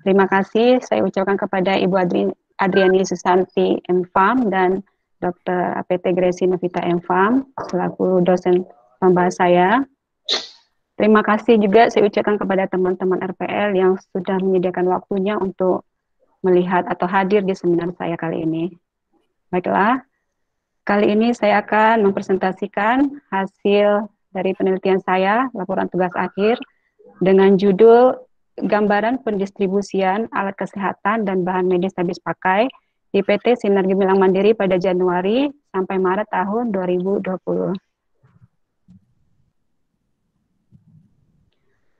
Terima kasih saya ucapkan kepada Ibu Adriani Susanti M.Farm dan Dr. APT Gresi Novita M.Farm selaku dosen pembahas saya. Terima kasih juga saya ucapkan kepada teman-teman RPL yang sudah menyediakan waktunya untuk melihat atau hadir di seminar saya kali ini. Baiklah, kali ini saya akan mempresentasikan hasil dari penelitian saya, laporan tugas akhir, dengan judul Gambaran Pendistribusian Alat Kesehatan dan Bahan Medis Habis Pakai di PT Sinar Gemilang Mandiri pada Januari sampai Maret tahun 2020.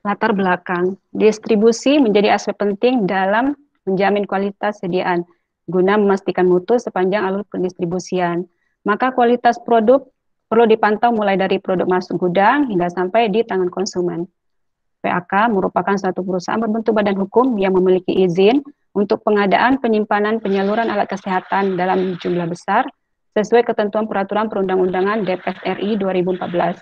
Latar belakang, distribusi menjadi aspek penting dalam menjamin kualitas sediaan, guna memastikan mutu sepanjang alur pendistribusian. Maka kualitas produk perlu dipantau mulai dari produk masuk gudang hingga sampai di tangan konsumen. PAK merupakan suatu perusahaan berbentuk badan hukum yang memiliki izin untuk pengadaan, penyimpanan, penyaluran alat kesehatan dalam jumlah besar sesuai ketentuan peraturan perundang-undangan DPR RI 2014.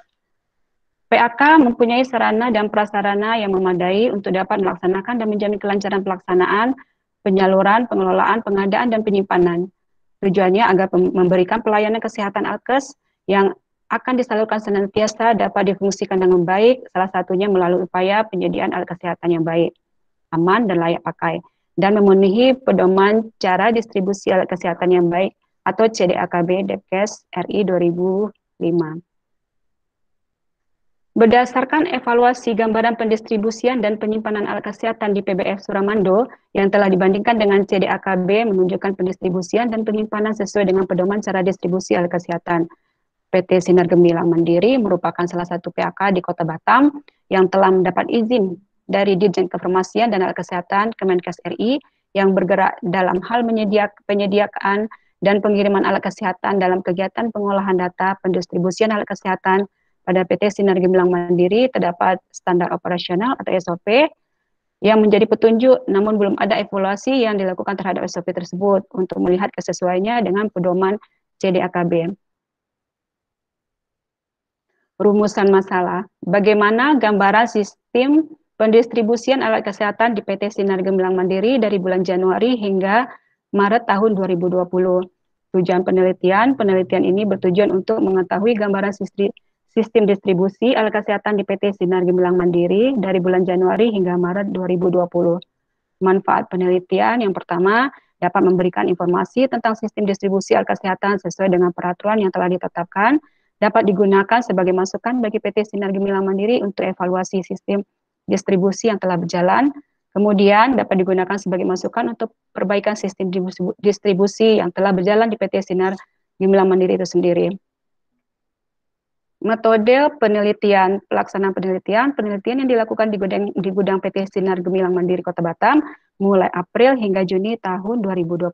PAK mempunyai sarana dan prasarana yang memadai untuk dapat melaksanakan dan menjamin kelancaran pelaksanaan, penyaluran, pengelolaan, pengadaan, dan penyimpanan. Tujuannya agar memberikan pelayanan kesehatan alkes yang akan disalurkan senantiasa dapat difungsikan dengan baik, salah satunya melalui upaya penyediaan alat kesehatan yang baik, aman, dan layak pakai, dan memenuhi pedoman cara distribusi alat kesehatan yang baik atau CDAKB Depkes RI 2005. Berdasarkan evaluasi gambaran pendistribusian dan penyimpanan alat kesehatan di PBF Suramando yang telah dibandingkan dengan CDAKB menunjukkan pendistribusian dan penyimpanan sesuai dengan pedoman cara distribusi alat kesehatan. PT Sinar Gemilang Mandiri merupakan salah satu PAK di Kota Batam yang telah mendapat izin dari Dirjen Kefarmasian dan Alat Kesehatan Kemenkes RI yang bergerak dalam hal penyediaan dan pengiriman alat kesehatan dalam kegiatan pengolahan data pendistribusian alat kesehatan. Pada PT Sinar Gemilang Mandiri terdapat standar operasional atau SOP yang menjadi petunjuk, namun belum ada evaluasi yang dilakukan terhadap SOP tersebut untuk melihat kesesuaiannya dengan pedoman CDAKB. Rumusan masalah, bagaimana gambaran sistem pendistribusian alat kesehatan di PT Sinar Gemilang Mandiri dari bulan Januari hingga Maret tahun 2020. Tujuan penelitian ini bertujuan untuk mengetahui gambaran sistem distribusi alat kesehatan di PT Sinar Gemilang Mandiri dari bulan Januari hingga Maret 2020. Manfaat penelitian yang pertama, dapat memberikan informasi tentang sistem distribusi alat kesehatan sesuai dengan peraturan yang telah ditetapkan, dapat digunakan sebagai masukan bagi PT Sinar Gemilang Mandiri untuk evaluasi sistem distribusi yang telah berjalan, kemudian dapat digunakan sebagai masukan untuk perbaikan sistem distribusi yang telah berjalan di PT Sinar Gemilang Mandiri itu sendiri. Metode penelitian, pelaksanaan penelitian yang dilakukan di gudang PT Sinar Gemilang Mandiri Kota Batam mulai April hingga Juni tahun 2020.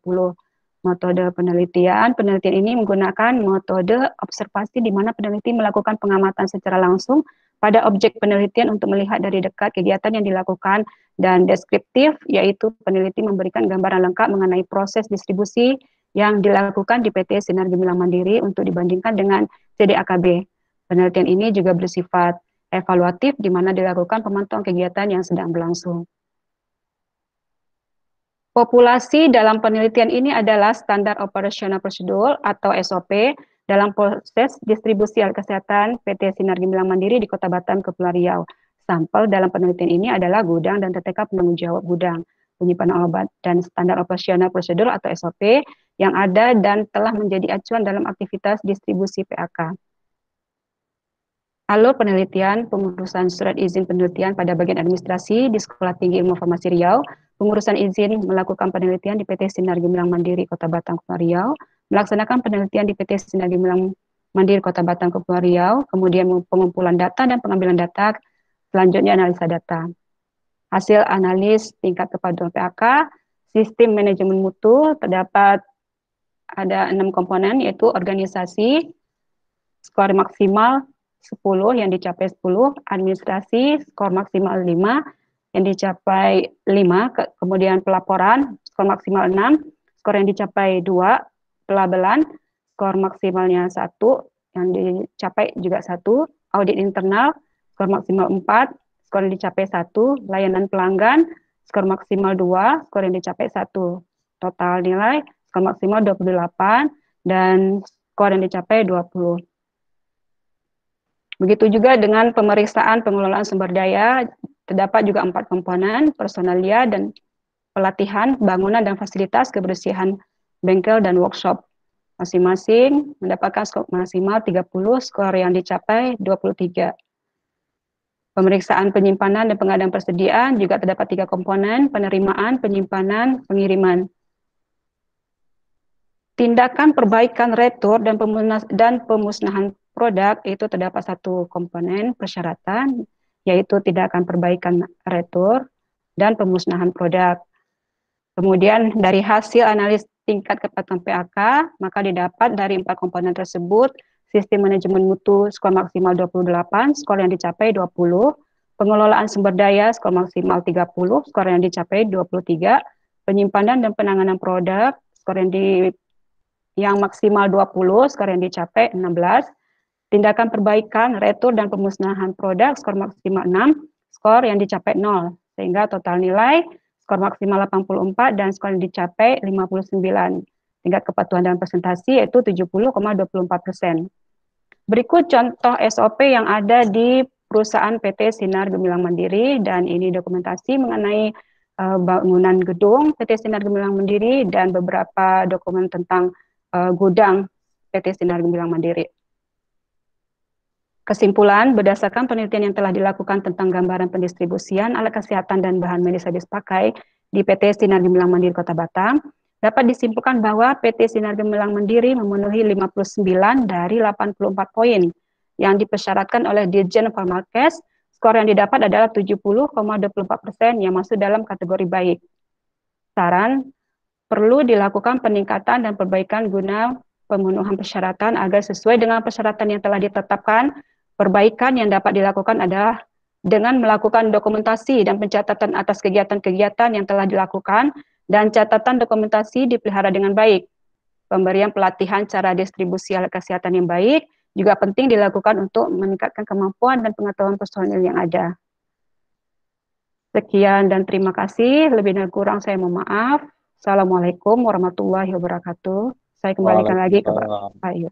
Metode penelitian ini menggunakan metode observasi di mana peneliti melakukan pengamatan secara langsung pada objek penelitian untuk melihat dari dekat kegiatan yang dilakukan, dan deskriptif, yaitu peneliti memberikan gambaran lengkap mengenai proses distribusi yang dilakukan di PT Sinar Gemilang Mandiri untuk dibandingkan dengan CDAKB. Penelitian ini juga bersifat evaluatif di mana dilakukan pemantauan kegiatan yang sedang berlangsung. Populasi dalam penelitian ini adalah standar operasional prosedur atau SOP dalam proses distribusi alat kesehatan PT Sinar Gemilang Mandiri di Kota Batam, Kepulauan Riau. Sampel dalam penelitian ini adalah gudang dan TTK penanggung jawab gudang, penyimpanan obat, dan standar operasional prosedur atau SOP yang ada dan telah menjadi acuan dalam aktivitas distribusi PAK. Alur penelitian, pengurusan surat izin penelitian pada bagian administrasi di Sekolah Tinggi Ilmu Farmasi Riau, pengurusan izin melakukan penelitian di PT Sinar Gemilang Mandiri Kota Batam, Kepulauan Riau, melaksanakan penelitian di PT Sinar Gemilang Mandiri Kota Batam, Kepulauan Riau, kemudian pengumpulan data dan pengambilan data, selanjutnya analisa data. Hasil analis tingkat kepaduan PAK, sistem manajemen mutu, terdapat ada 6 komponen, yaitu organisasi, skor maksimal 10 yang dicapai 10, administrasi skor maksimal 5 yang dicapai 5, kemudian pelaporan skor maksimal 6, skor yang dicapai 2, pelabelan skor maksimalnya 1 yang dicapai juga 1, audit internal skor maksimal 4, skor yang dicapai 1, layanan pelanggan skor maksimal 2, skor yang dicapai 1. Total nilai skor maksimal 28 dan skor yang dicapai 20. Begitu juga dengan pemeriksaan pengelolaan sumber daya, terdapat juga 4 komponen, personalia dan pelatihan, bangunan dan fasilitas kebersihan bengkel dan workshop. Masing-masing mendapatkan skor maksimal 30, skor yang dicapai 23. Pemeriksaan penyimpanan dan pengadaan persediaan juga terdapat 3 komponen, penerimaan, penyimpanan, pengiriman. Tindakan perbaikan retur dan pemusnahan produk itu terdapat 1 komponen persyaratan, yaitu tindakan perbaikan retur dan pemusnahan produk. Kemudian dari hasil analis tingkat kepatuhan PAK, maka didapat dari 4 komponen tersebut, sistem manajemen mutu skor maksimal 28, skor yang dicapai 20, pengelolaan sumber daya skor maksimal 30, skor yang dicapai 23, penyimpanan dan penanganan produk skor yang maksimal 20, skor yang dicapai 16, tindakan perbaikan, retur dan pemusnahan produk skor maksimal 6, skor yang dicapai 0, sehingga total nilai skor maksimal 84 dan skor yang dicapai 59. Tingkat kepatuhan dalam presentasi yaitu 70,24%. Berikut contoh SOP yang ada di perusahaan PT Sinar Gemilang Mandiri, dan ini dokumentasi mengenai bangunan gedung PT Sinar Gemilang Mandiri dan beberapa dokumen tentang gudang PT Sinar Gemilang Mandiri. Kesimpulan, berdasarkan penelitian yang telah dilakukan tentang gambaran pendistribusian alat kesehatan dan bahan medis habis pakai di PT Sinar Gemilang Mandiri Kota Batam, dapat disimpulkan bahwa PT Sinar Gemilang Mandiri memenuhi 59 dari 84 poin yang dipersyaratkan oleh Dirjen Farmalkes. Skor yang didapat adalah 70,24% yang masuk dalam kategori baik. Saran, perlu dilakukan peningkatan dan perbaikan guna pemenuhan persyaratan agar sesuai dengan persyaratan yang telah ditetapkan. Perbaikan yang dapat dilakukan adalah dengan melakukan dokumentasi dan pencatatan atas kegiatan-kegiatan yang telah dilakukan, dan catatan dokumentasi dipelihara dengan baik. Pemberian pelatihan cara distribusi alat kesehatan yang baik juga penting dilakukan untuk meningkatkan kemampuan dan pengetahuan personil yang ada. Sekian dan terima kasih. Lebih dan kurang saya mohon maaf. Assalamualaikum warahmatullahi wabarakatuh. Saya kembalikan lagi ke Pak Ayu.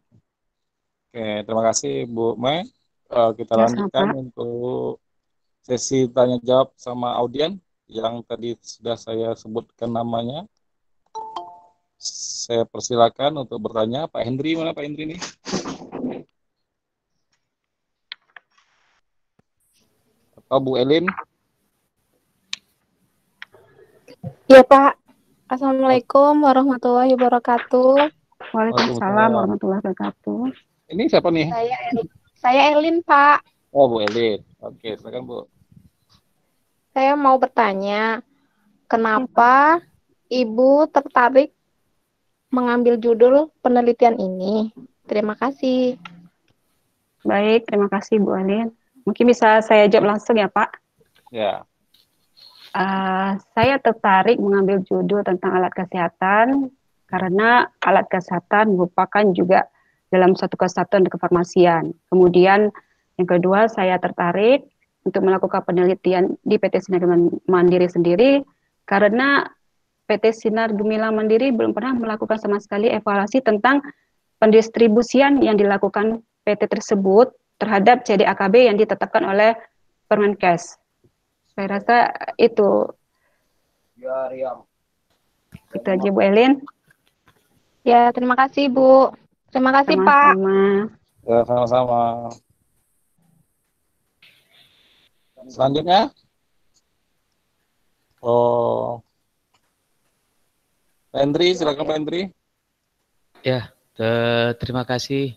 Oke, terima kasih Bu Mai. Kita Ya, lanjutkan sama. untuk sesi tanya jawab sama audien yang tadi sudah saya sebutkan namanya. Saya persilakan untuk bertanya. Pak Hendri, mana Pak Hendri nih? Atau Bu Elin? Ya Pak, Assalamualaikum warahmatullahi wabarakatuh. Waalaikumsalam warahmatullahi wabarakatuh. Ini siapa nih? Saya Elin Pak. Oh, Bu Elin. Oke, silakan Bu. Saya mau bertanya, kenapa Ibu tertarik mengambil judul penelitian ini? Terima kasih. Baik, terima kasih Bu Elin. Mungkin bisa saya jawab langsung ya Pak? Ya. Saya tertarik mengambil judul tentang alat kesehatan karena alat kesehatan merupakan juga dalam satu kesatuan kefarmasian. Kemudian yang kedua, saya tertarik untuk melakukan penelitian di PT Sinar Gemilang Mandiri sendiri karena PT Sinar Gemilang Mandiri belum pernah melakukan sama sekali evaluasi tentang pendistribusian yang dilakukan PT tersebut terhadap CDAKB yang ditetapkan oleh Permenkes. Saya rasa itu. Itu aja Bu Elin. Ya, terima kasih Bu. Terima kasih Pak. Sama-sama. Ya, sama-sama. Selanjutnya. Oh. Pak Hendri, silakan Pak Hendri. Ya, terima kasih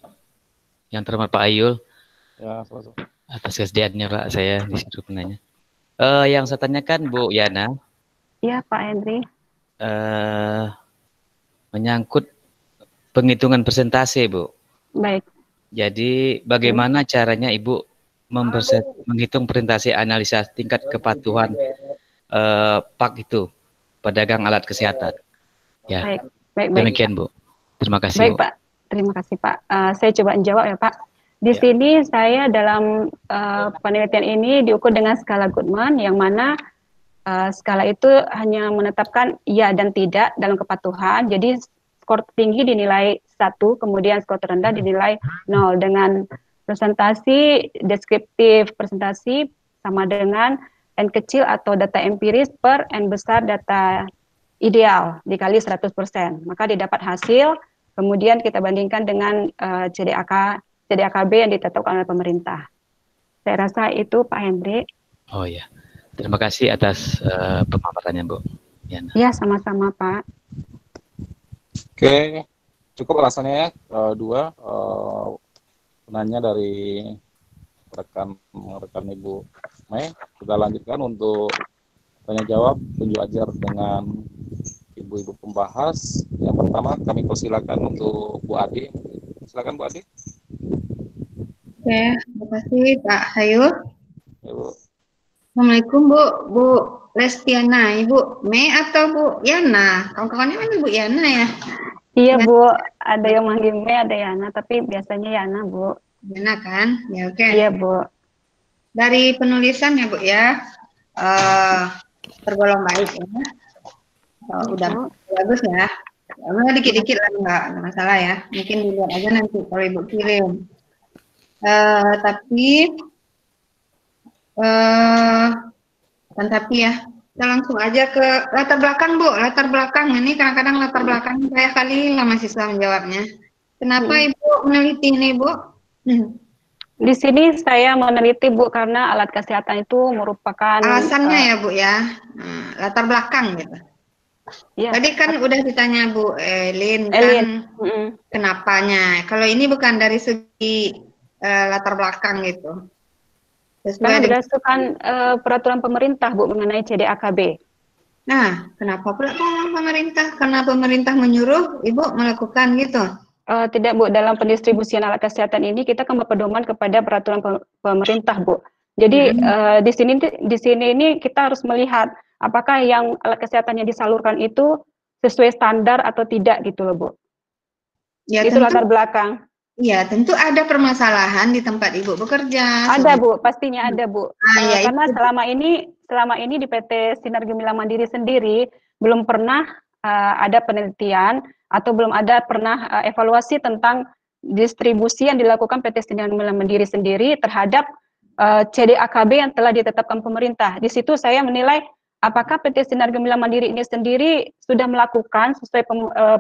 yang terhormat Pak Ayul. Ya, sama-sama. Atas kesediaannya Pak, saya disuruh penanya. Yang saya tanyakan Bu Yana. Iya Pak Hendri. Menyangkut penghitungan persentase Bu. Baik. Jadi bagaimana caranya Ibu menghitung persentase analisa tingkat kepatuhan PAK itu, pedagang alat kesehatan? Ya, baik. Demikian Bu. Terima kasih. Baik Bu. Pak, terima kasih Pak. Saya coba jawab ya Pak. Di sini saya dalam penelitian ini diukur dengan skala Goodman, yang mana skala itu hanya menetapkan iya dan tidak dalam kepatuhan. Jadi skor tinggi dinilai 1, kemudian skor terendah dinilai 0 dengan presentasi deskriptif. Presentasi sama dengan N kecil atau data empiris per N besar data ideal dikali 100%. Maka didapat hasil, kemudian kita bandingkan dengan CDAKB yang ditetapkan oleh pemerintah. Saya rasa itu Pak Hendrik. Oh ya, terima kasih atas pemaparannya Bu Yana. Ya, sama-sama Pak. Oke, cukup rasanya ya. Dua penanya dari rekan Ibu Mei. Kita lanjutkan untuk tanya jawab tunjuk ajar dengan ibu-ibu pembahas. Yang pertama kami persilakan untuk Bu Ade. Silakan Bu Ade. Oke, terima kasih Pak Hayu. Ya, Bu. Assalamualaikum Bu Lestiana, Ibu Mei atau Bu Yana? Kawan-kawannya mana Bu Yana ya? Iya Ya. Bu, ada yang manggil Mei, ada Yana, tapi biasanya Yana Bu. Yana kan? Ya oke. Iya Bu. Dari penulisan ya Bu ya, tergolong baik ya. Udah bagus ya. Enggak dikit-dikit lah, enggak masalah ya. Mungkin dilihat aja nanti kalau Ibu kirim. Tapi ya, kita langsung aja ke latar belakang Bu. Latar belakang ini kadang-kadang latar belakang saya kali lah mahasiswa menjawabnya. Kenapa Ibu meneliti ini Bu? Di sini saya meneliti Bu karena alat kesehatan itu merupakan Alasannya ya Bu ya, latar belakang gitu. Ya. Tadi kan udah ditanya Bu Elin kan kenapanya. Kalau ini bukan dari segi latar belakang gitu. Karena berdasarkan peraturan pemerintah Bu mengenai CDAKB. Nah, kenapa pula pemerintah? Karena pemerintah menyuruh Ibu melakukan gitu. Tidak Bu, dalam pendistribusian alat kesehatan ini kita akan berpedoman kepada peraturan pemerintah Bu. Jadi di sini ini kita harus melihat apakah yang alat kesehatan yang disalurkan itu sesuai standar atau tidak gitu loh Bu. Ya, itu latar belakang. Iya, tentu ada permasalahan di tempat Ibu bekerja. Ada Bu, pastinya ada Bu. Ya, karena selama ini di PT Sinar Gemilang Mandiri sendiri belum pernah ada penelitian atau belum ada pernah evaluasi tentang distribusi yang dilakukan PT Sinar Gemilang Mandiri sendiri terhadap CDAKB yang telah ditetapkan pemerintah. Di situ saya menilai apakah PT Sinar Gemilang Mandiri ini sendiri sudah melakukan sesuai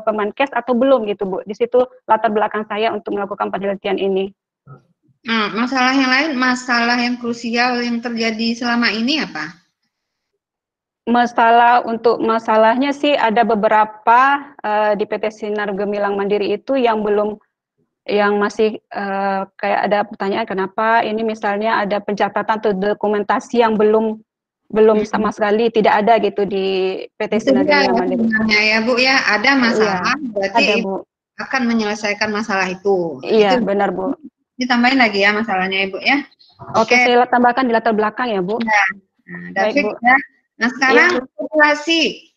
Permenkes atau belum gitu Bu. Di situ latar belakang saya untuk melakukan penelitian ini. Masalah yang lain, masalah yang krusial yang terjadi selama ini apa? Masalahnya sih ada beberapa di PT Sinar Gemilang Mandiri itu yang masih kayak ada pertanyaan kenapa ini misalnya ada pencatatan atau dokumentasi yang belum sama sekali tidak ada gitu di PT Sinar Gemilang Mandiri. Ya Bu ya, ada masalah, berarti ada, Bu. akan menyelesaikan masalah itu. Iya, itu benar Bu. Ditambahin lagi ya masalahnya Ibu ya. Oke, saya tambahkan di latar belakang ya Bu. Ya. Baik, Bu. Ya. Nah sekarang populasi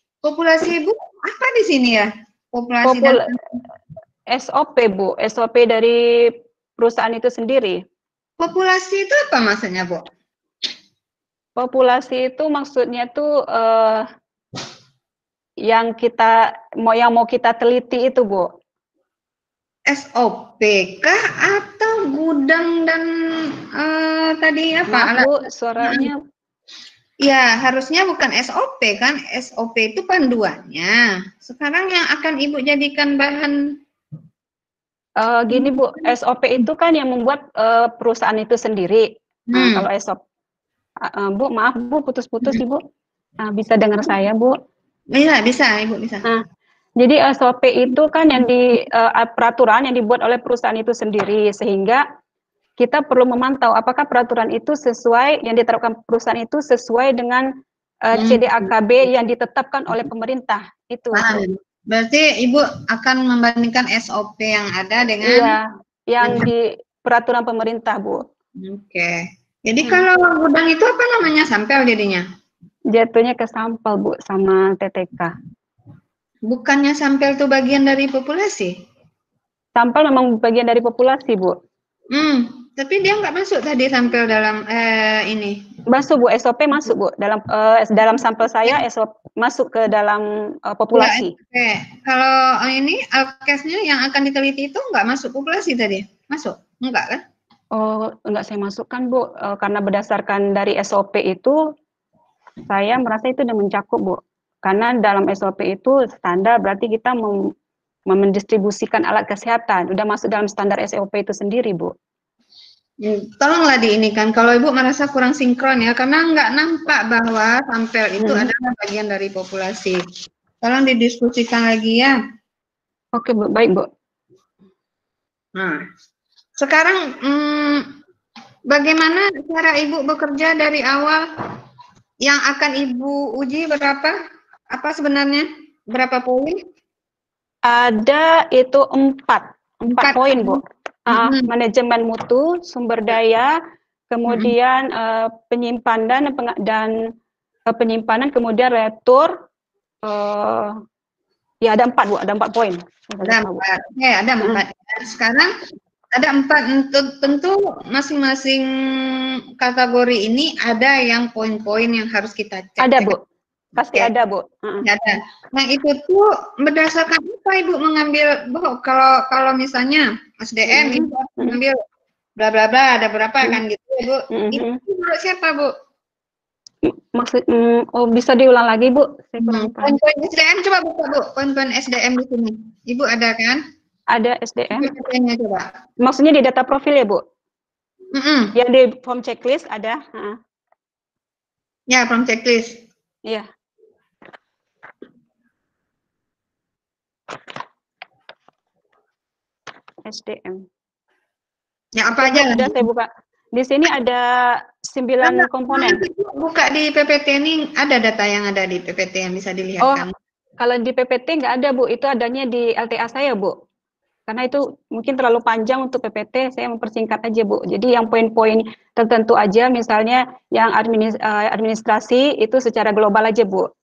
Ibu apa di sini ya? SOP Bu, SOP dari perusahaan itu sendiri. Populasi itu apa maksudnya Bu? Populasi itu maksudnya tuh yang mau kita teliti itu Bu. SOP kah atau gudang dan tadi apa? Maaf, Bu, suaranya. Ya, harusnya bukan SOP kan? SOP itu panduannya. Sekarang yang akan Ibu jadikan bahan gini Bu, SOP itu kan yang membuat perusahaan itu sendiri. Kalau SOP, Bu, maaf Bu, putus-putus Ibu. Bisa dengar saya Bu? Iya, bisa Ibu bisa. Jadi SOP itu kan yang peraturan yang dibuat oleh perusahaan itu sendiri, sehingga kita perlu memantau apakah peraturan itu sesuai, yang diterapkan perusahaan itu sesuai dengan CDAKB yang ditetapkan oleh pemerintah. Itu. Berarti Ibu akan membandingkan SOP yang ada dengan... Iya, yang di peraturan pemerintah, Bu. Oke. Jadi kalau gudang itu apa namanya? Sampel jadinya? Jatuhnya ke sampel, Bu, sama TTK. Bukannya sampel itu bagian dari populasi? Sampel memang bagian dari populasi, Bu. Tapi dia nggak masuk tadi sampel dalam ini Masuk Bu, SOP masuk Bu. Dalam sampel saya SOP masuk ke dalam populasi. Oke, kalau ini alkesnya yang akan diteliti itu nggak masuk populasi tadi? Masuk? Enggak kan? Oh, enggak saya masukkan Bu, karena berdasarkan dari SOP itu saya merasa itu udah mencakup Bu. Karena dalam SOP itu standar berarti kita mendistribusikan alat kesehatan, udah masuk dalam standar SOP itu sendiri Bu. Tolonglah diinikan kalau Ibu merasa kurang sinkron ya, karena nggak nampak bahwa sampel itu adalah bagian dari populasi. Tolong didiskusikan lagi ya. Oke Bu, baik Bu. Nah, sekarang bagaimana cara Ibu bekerja dari awal? Yang akan Ibu uji berapa? Apa sebenarnya? Berapa poin? Ada itu 4 poin Bu. Manajemen mutu, sumber daya, kemudian penyimpanan dan penyimpanan, kemudian retur. Ya ada 4 Bu, ada 4 poin. Ada 4. Oke, ada 4. Sekarang ada 4. Tentu masing-masing kategori ini ada yang poin-poin yang harus kita cek. Ada Bu, pasti ada Bu. Ada. Nah itu tuh berdasarkan apa Ibu mengambil Bu? Kalau misalnya SDM Ibu mengambil bla bla bla ada berapa kan gitu ya Bu? Itu menurut siapa Bu? Maksud bisa diulang lagi Bu? Poin-poin SDM coba buka Bu, poin-poin SDM di sini. Ibu ada kan? Ada SDM. Coba. Maksudnya di data profil ya Bu? Yang di form checklist ada. Ya, form checklist. Iya. SDM. Ya apa aja? Sudah saya buka. Di sini ada 9 komponen. Buka di PPT ini ada data yang ada di PPT yang bisa dilihat kan? Kalau di PPT nggak ada Bu, itu adanya di LTA saya Bu. Karena itu mungkin terlalu panjang untuk PPT, saya mempersingkat aja Bu. Jadi yang poin-poin tertentu aja, misalnya yang administrasi itu secara global aja Bu.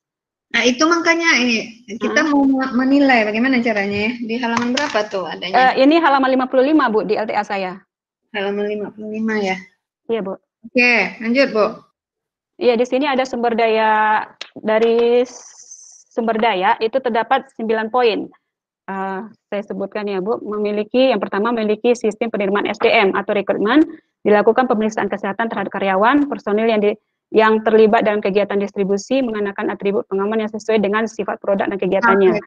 Nah itu makanya ini kita mau menilai bagaimana caranya ya. Di halaman berapa tuh adanya? Ini halaman 55 Bu di LTA saya. Halaman 55 ya? Iya Bu. Oke, lanjut Bu. Iya di sini ada sumber daya, dari sumber daya itu terdapat 9 poin. Saya sebutkan ya Bu, yang pertama memiliki sistem penerimaan SDM atau rekrutmen, dilakukan pemeriksaan kesehatan terhadap karyawan, personil yang terlibat dalam kegiatan distribusi, mengenakan atribut pengaman yang sesuai dengan sifat produk dan kegiatannya.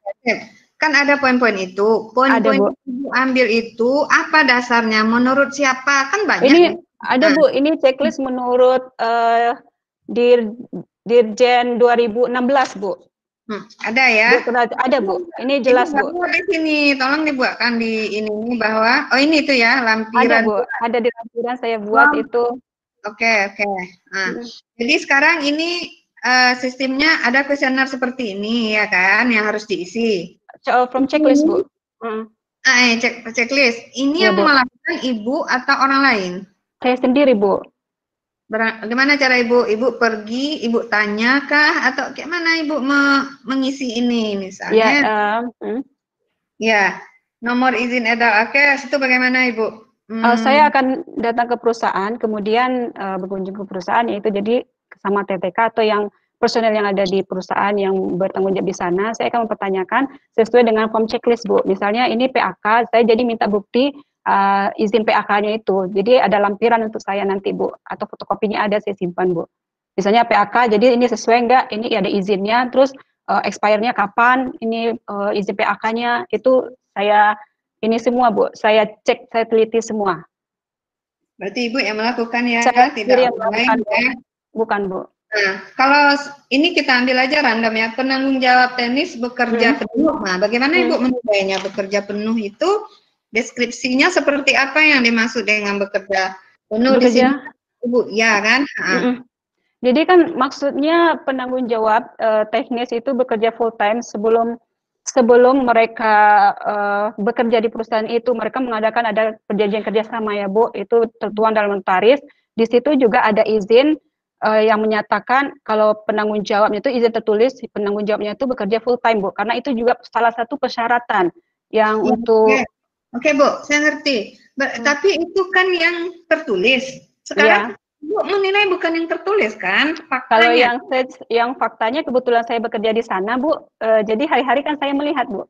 Kan ada poin-poin itu, poin-poin yang Ibu ambil itu apa dasarnya, menurut siapa, kan banyak. Ini ada Bu, ini checklist menurut Dirjen 2016 Bu. Ada ya? Ada Bu, ini jelas Bu. Di sini, tolong dibuatkan di ini bahwa, oh ini itu ya, lampiran. Ada Bu, ada di lampiran saya buat itu. Oke. Nah, jadi sekarang ini sistemnya ada kuesioner seperti ini ya kan, yang harus diisi. From checklist Bu. Checklist. Ini yang melakukan Ibu atau orang lain? Saya sendiri Bu. Bagaimana cara Ibu? Ibu pergi, Ibu tanya kah? Atau gimana Ibu mengisi ini misalnya? Ya, nomor izin edar alkes itu bagaimana Ibu? Saya akan datang ke perusahaan, kemudian berkunjung ke perusahaan, yaitu jadi sama TTK atau yang personel yang ada di perusahaan yang bertanggung jawab di sana, saya akan mempertanyakan sesuai dengan form checklist Bu. Misalnya ini PAK, saya jadi minta bukti izin PAK-nya itu. Jadi ada lampiran untuk saya nanti Bu, atau fotokopinya ada saya simpan Bu. Misalnya PAK, jadi ini sesuai enggak, ini ada izinnya, terus expire-nya kapan, ini izin PAK-nya, itu saya ini semua Bu, saya cek, saya teliti semua. Berarti Ibu yang melakukan ya, saya tidak yang melakukan, ya? Bukan Bu. Nah, kalau ini kita ambil aja random ya, penanggung jawab teknis bekerja penuh. Nah, bagaimana Ibu menilainya bekerja penuh itu? Deskripsinya seperti apa yang dimaksud dengan bekerja penuh di sini, Ibu? Ya kan? Jadi kan maksudnya penanggung jawab teknis itu bekerja full time sebelum mereka bekerja di perusahaan itu, mereka mengadakan ada perjanjian kerjasama ya Bu, itu tertuang dalam notaris. Di situ juga ada izin yang menyatakan kalau penanggung jawabnya itu izin tertulis, penanggung jawabnya itu bekerja full time Bu, karena itu juga salah satu persyaratan yang untuk. Oke Bu, saya ngerti. Tapi itu kan yang tertulis. Sekarang Bu menilai bukan yang tertulis kan, Kalau faktanya. yang faktanya kebetulan saya bekerja di sana, Bu. Jadi hari-hari kan saya melihat, Bu.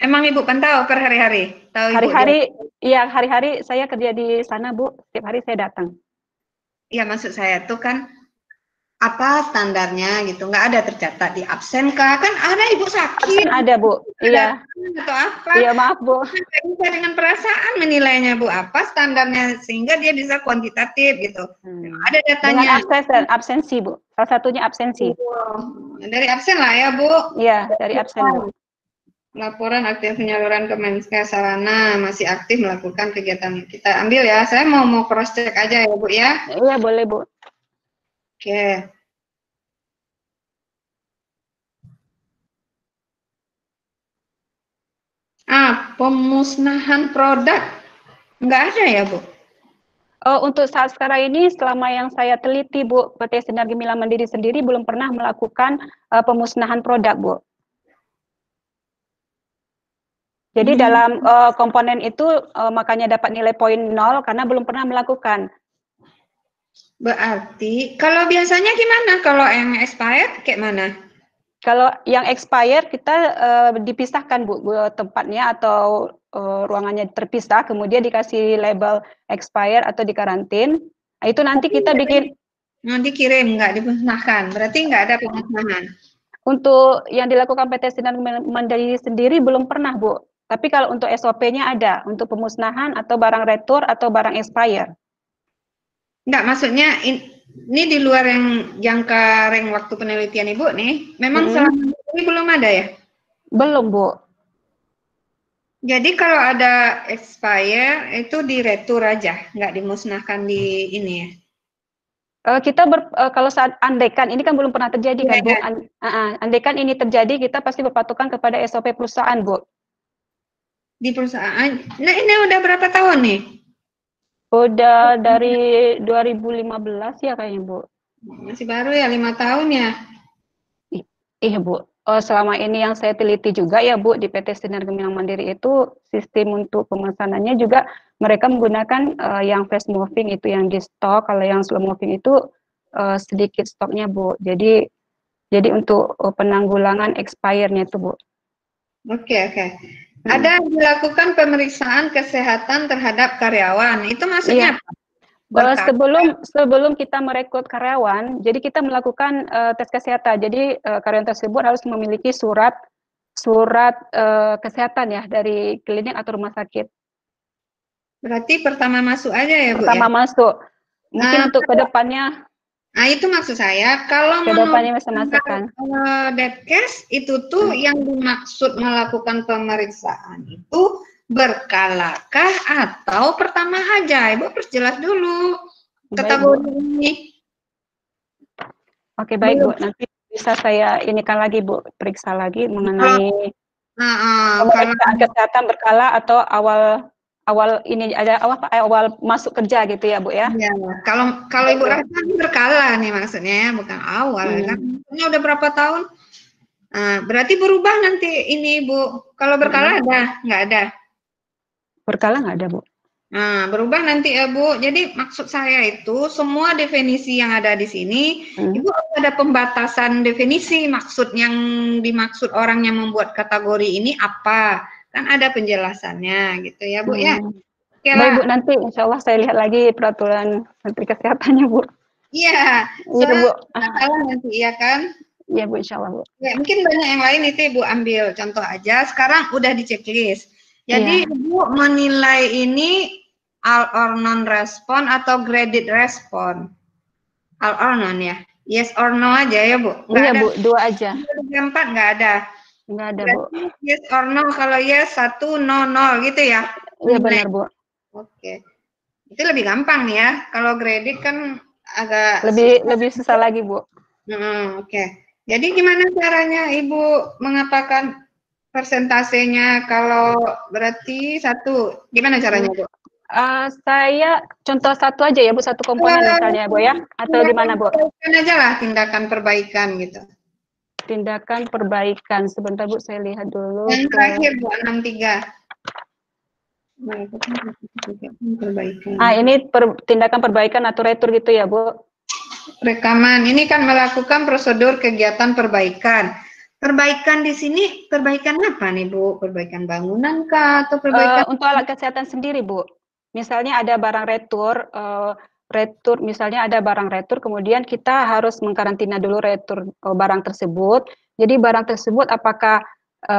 Emang Ibu pantau per hari-hari? Tahu Ibu dia? Hari-hari saya kerja di sana, Bu. Setiap hari saya datang. Iya, maksud saya tuh kan apa standarnya gitu, nggak ada tercatat di absen kah? Kan ada Ibu sakit, Absen ada, Bu. Iya. atau apa? Iya, maaf, Bu. Nggak bisa dengan perasaan menilainya Bu, apa standarnya sehingga dia bisa kuantitatif gitu. Ada Dengan datanya. absensi, Bu. Salah satunya absensi. Dari absen lah ya Bu. Iya, dari absen, Bu. Laporan aktif penyaluran Kemenkes Sarana masih aktif melakukan kegiatan. Kita ambil ya. Saya mau cross check aja ya Bu ya. Iya, boleh, Bu. Oke. Pemusnahan produk. Nggak ada ya, Bu? Untuk saat sekarang ini, selama yang saya teliti, Bu, PT Sinar Gemilang Mandiri sendiri belum pernah melakukan pemusnahan produk, Bu. Jadi dalam komponen itu makanya dapat nilai poin 0 karena belum pernah melakukan. Berarti, kalau biasanya gimana? Kalau yang expired, kayak mana? Kalau yang expired kita dipisahkan, Bu, tempatnya atau ruangannya terpisah, kemudian dikasih label expired atau dikarantin. Nah, itu nanti kita bikin. Nanti kirim, nggak dimusnahkan. Berarti nggak ada pemusnahan. Untuk yang dilakukan PT Sinar Mandiri sendiri belum pernah, Bu. Tapi kalau untuk SOP-nya ada, untuk pemusnahan atau barang retur atau barang expire. Enggak, maksudnya ini di luar yang jangka waktu penelitian Ibu nih, memang selama ini belum ada ya? Belum, Bu. Jadi kalau ada expire itu di retur aja, nggak dimusnahkan di ini ya? Kalau saat andaikan, ini kan belum pernah terjadi kan, Bu. Andaikan ini terjadi, kita pasti berpatokan kepada SOP perusahaan, Bu. Di perusahaan, nah ini udah berapa tahun nih? Udah dari 2015 ya kayaknya, Bu. Masih baru ya, 5 tahun ya? Iya, Bu. Selama ini yang saya teliti juga ya, Bu, di PT Sinar Gemilang Mandiri itu sistem untuk pemesanannya juga mereka menggunakan yang fast moving itu yang di stok, kalau yang slow moving itu sedikit stoknya, Bu. Jadi untuk penanggulangan expire-nya itu, Bu. Oke. Ada dilakukan pemeriksaan kesehatan terhadap karyawan. Itu maksudnya apa? Sebelum kita merekrut karyawan, jadi kita melakukan tes kesehatan. Jadi karyawan tersebut harus memiliki surat kesehatan ya dari klinik atau rumah sakit. Berarti pertama masuk aja ya, Bu? Pertama masuk. Mungkin untuk kedepannya. Nah, itu maksud saya. Kalau kedepannya bisa masukkan. Depkes itu tuh yang dimaksud melakukan pemeriksaan itu berkalakah atau pertama aja? Ibu perjelas dulu kategori ini. Oke, baik, Bu. Nanti bisa saya inikan lagi, Bu, periksa lagi mengenai pemeriksaan kesehatan berkala atau awal ini ada awal masuk kerja gitu ya, Bu ya. Iya, kalau Ibu rasa berkala nih maksudnya ya, bukan awal kan. Ini udah berapa tahun? Berarti berubah nanti ini, Bu. Kalau berkala ada, nggak ada? Berkala nggak ada, Bu. Nah, berubah nanti ya, Bu. Jadi maksud saya itu semua definisi yang ada di sini, Ibu ada pembatasan definisi maksud yang dimaksud orang yang membuat kategori ini apa. Kan ada penjelasannya gitu ya, Bu ya. Baik, Bu, nanti insya Allah saya lihat lagi peraturan Menteri Kesehatannya, Bu. Iya, Bu. Salah nanti ya kan? Iya, Bu, insya Allah, Bu. Ya, mungkin banyak yang lain itu Ibu ambil contoh aja. Sekarang udah di checklist. Jadi Ibu menilai ini all or non respon atau graded respon. All or non ya. Yes or no aja ya, Bu. Iya, Bu, 2 aja. 4 nggak ada. Nggak ada, Bu. Yes or no, kalau yes 1, no 0 gitu ya. Iya, benar, Bu. Oke. Itu lebih gampang nih ya. Kalau graded kan agak lebih susah lagi, Bu. Oke. Jadi gimana caranya Ibu mengatakan persentasenya kalau berarti 1? Gimana caranya, Bu? Saya contoh 1 aja ya, Bu, 1 komponen misalnya, Bu ya, atau gimana, Bu? Tindakan aja lah, tindakan perbaikan gitu. Tindakan perbaikan. Sebentar, Bu, saya lihat dulu. Yang terakhir, Bu, 63. Melakukan kegiatan perbaikan. Ini tindakan perbaikan atau retur gitu ya, Bu? Rekaman, ini kan melakukan prosedur kegiatan perbaikan. Perbaikan di sini, perbaikan apa nih Bu? Perbaikan bangunan kah atau perbaikan? Untuk alat kesehatan sendiri, Bu. Misalnya ada barang retur, misalnya ada barang retur, kemudian kita harus mengkarantina dulu retur barang tersebut. Jadi barang tersebut apakah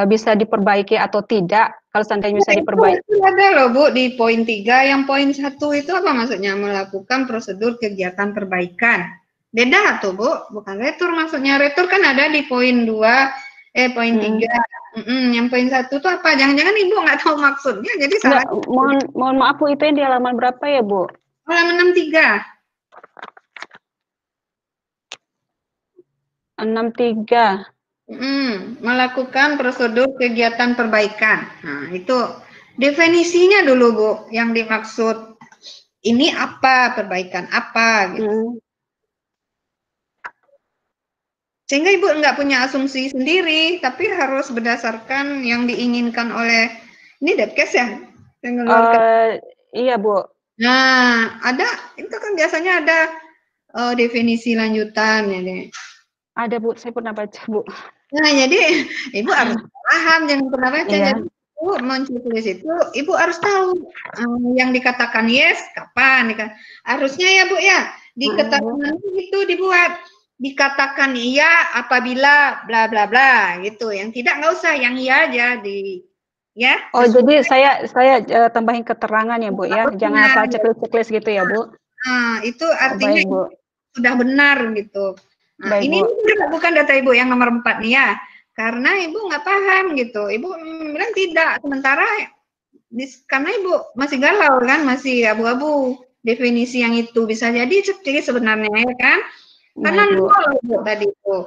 bisa diperbaiki atau tidak? Kalau seandainya bisa diperbaiki. Itu ada loh Bu di poin 3, yang poin 1 itu apa maksudnya? Melakukan prosedur kegiatan perbaikan. Beda tuh Bu, bukan retur maksudnya. Retur kan ada di poin 2, poin 3. Yang poin 1 tuh apa? Jangan-jangan Ibu nggak tahu maksudnya, jadi salah. Mohon maaf Bu, itu yang di halaman berapa ya Bu? Halaman 63. 63. Melakukan prosedur kegiatan perbaikan. Nah, itu definisinya dulu Bu, yang dimaksud ini apa, perbaikan apa gitu. Sehingga Ibu nggak punya asumsi sendiri, tapi harus berdasarkan yang diinginkan oleh, ini Depkes ya? Iya Bu. Nah, itu kan biasanya ada definisi lanjutan ya deh. Ada Bu, saya pernah baca Bu. Nah, jadi Ibu harus paham, jangan pernah baca. Iya. Jadi Ibu menceklis itu, Ibu harus tahu yang dikatakan yes kapan. Harusnya ya Bu ya, dikatakan itu dibuat. Dikatakan iya apabila bla bla bla gitu. Yang tidak nggak usah, yang iya aja ya. Oh, jadi saya tambahin keterangan ya Bu ya, jangan asal checklist gitu ya Bu. Nah, itu artinya baik, Bu. Sudah benar gitu. Nah, Baik, ini Bu. bukan data Ibu yang nomor 4 nih ya. Karena Ibu nggak paham gitu. Ibu bilang tidak. Sementara karena Ibu masih galau kan, masih abu-abu definisi yang itu. Bisa jadi sebenarnya ya kan. Karena Baik, Bu. nol Bu tadi itu.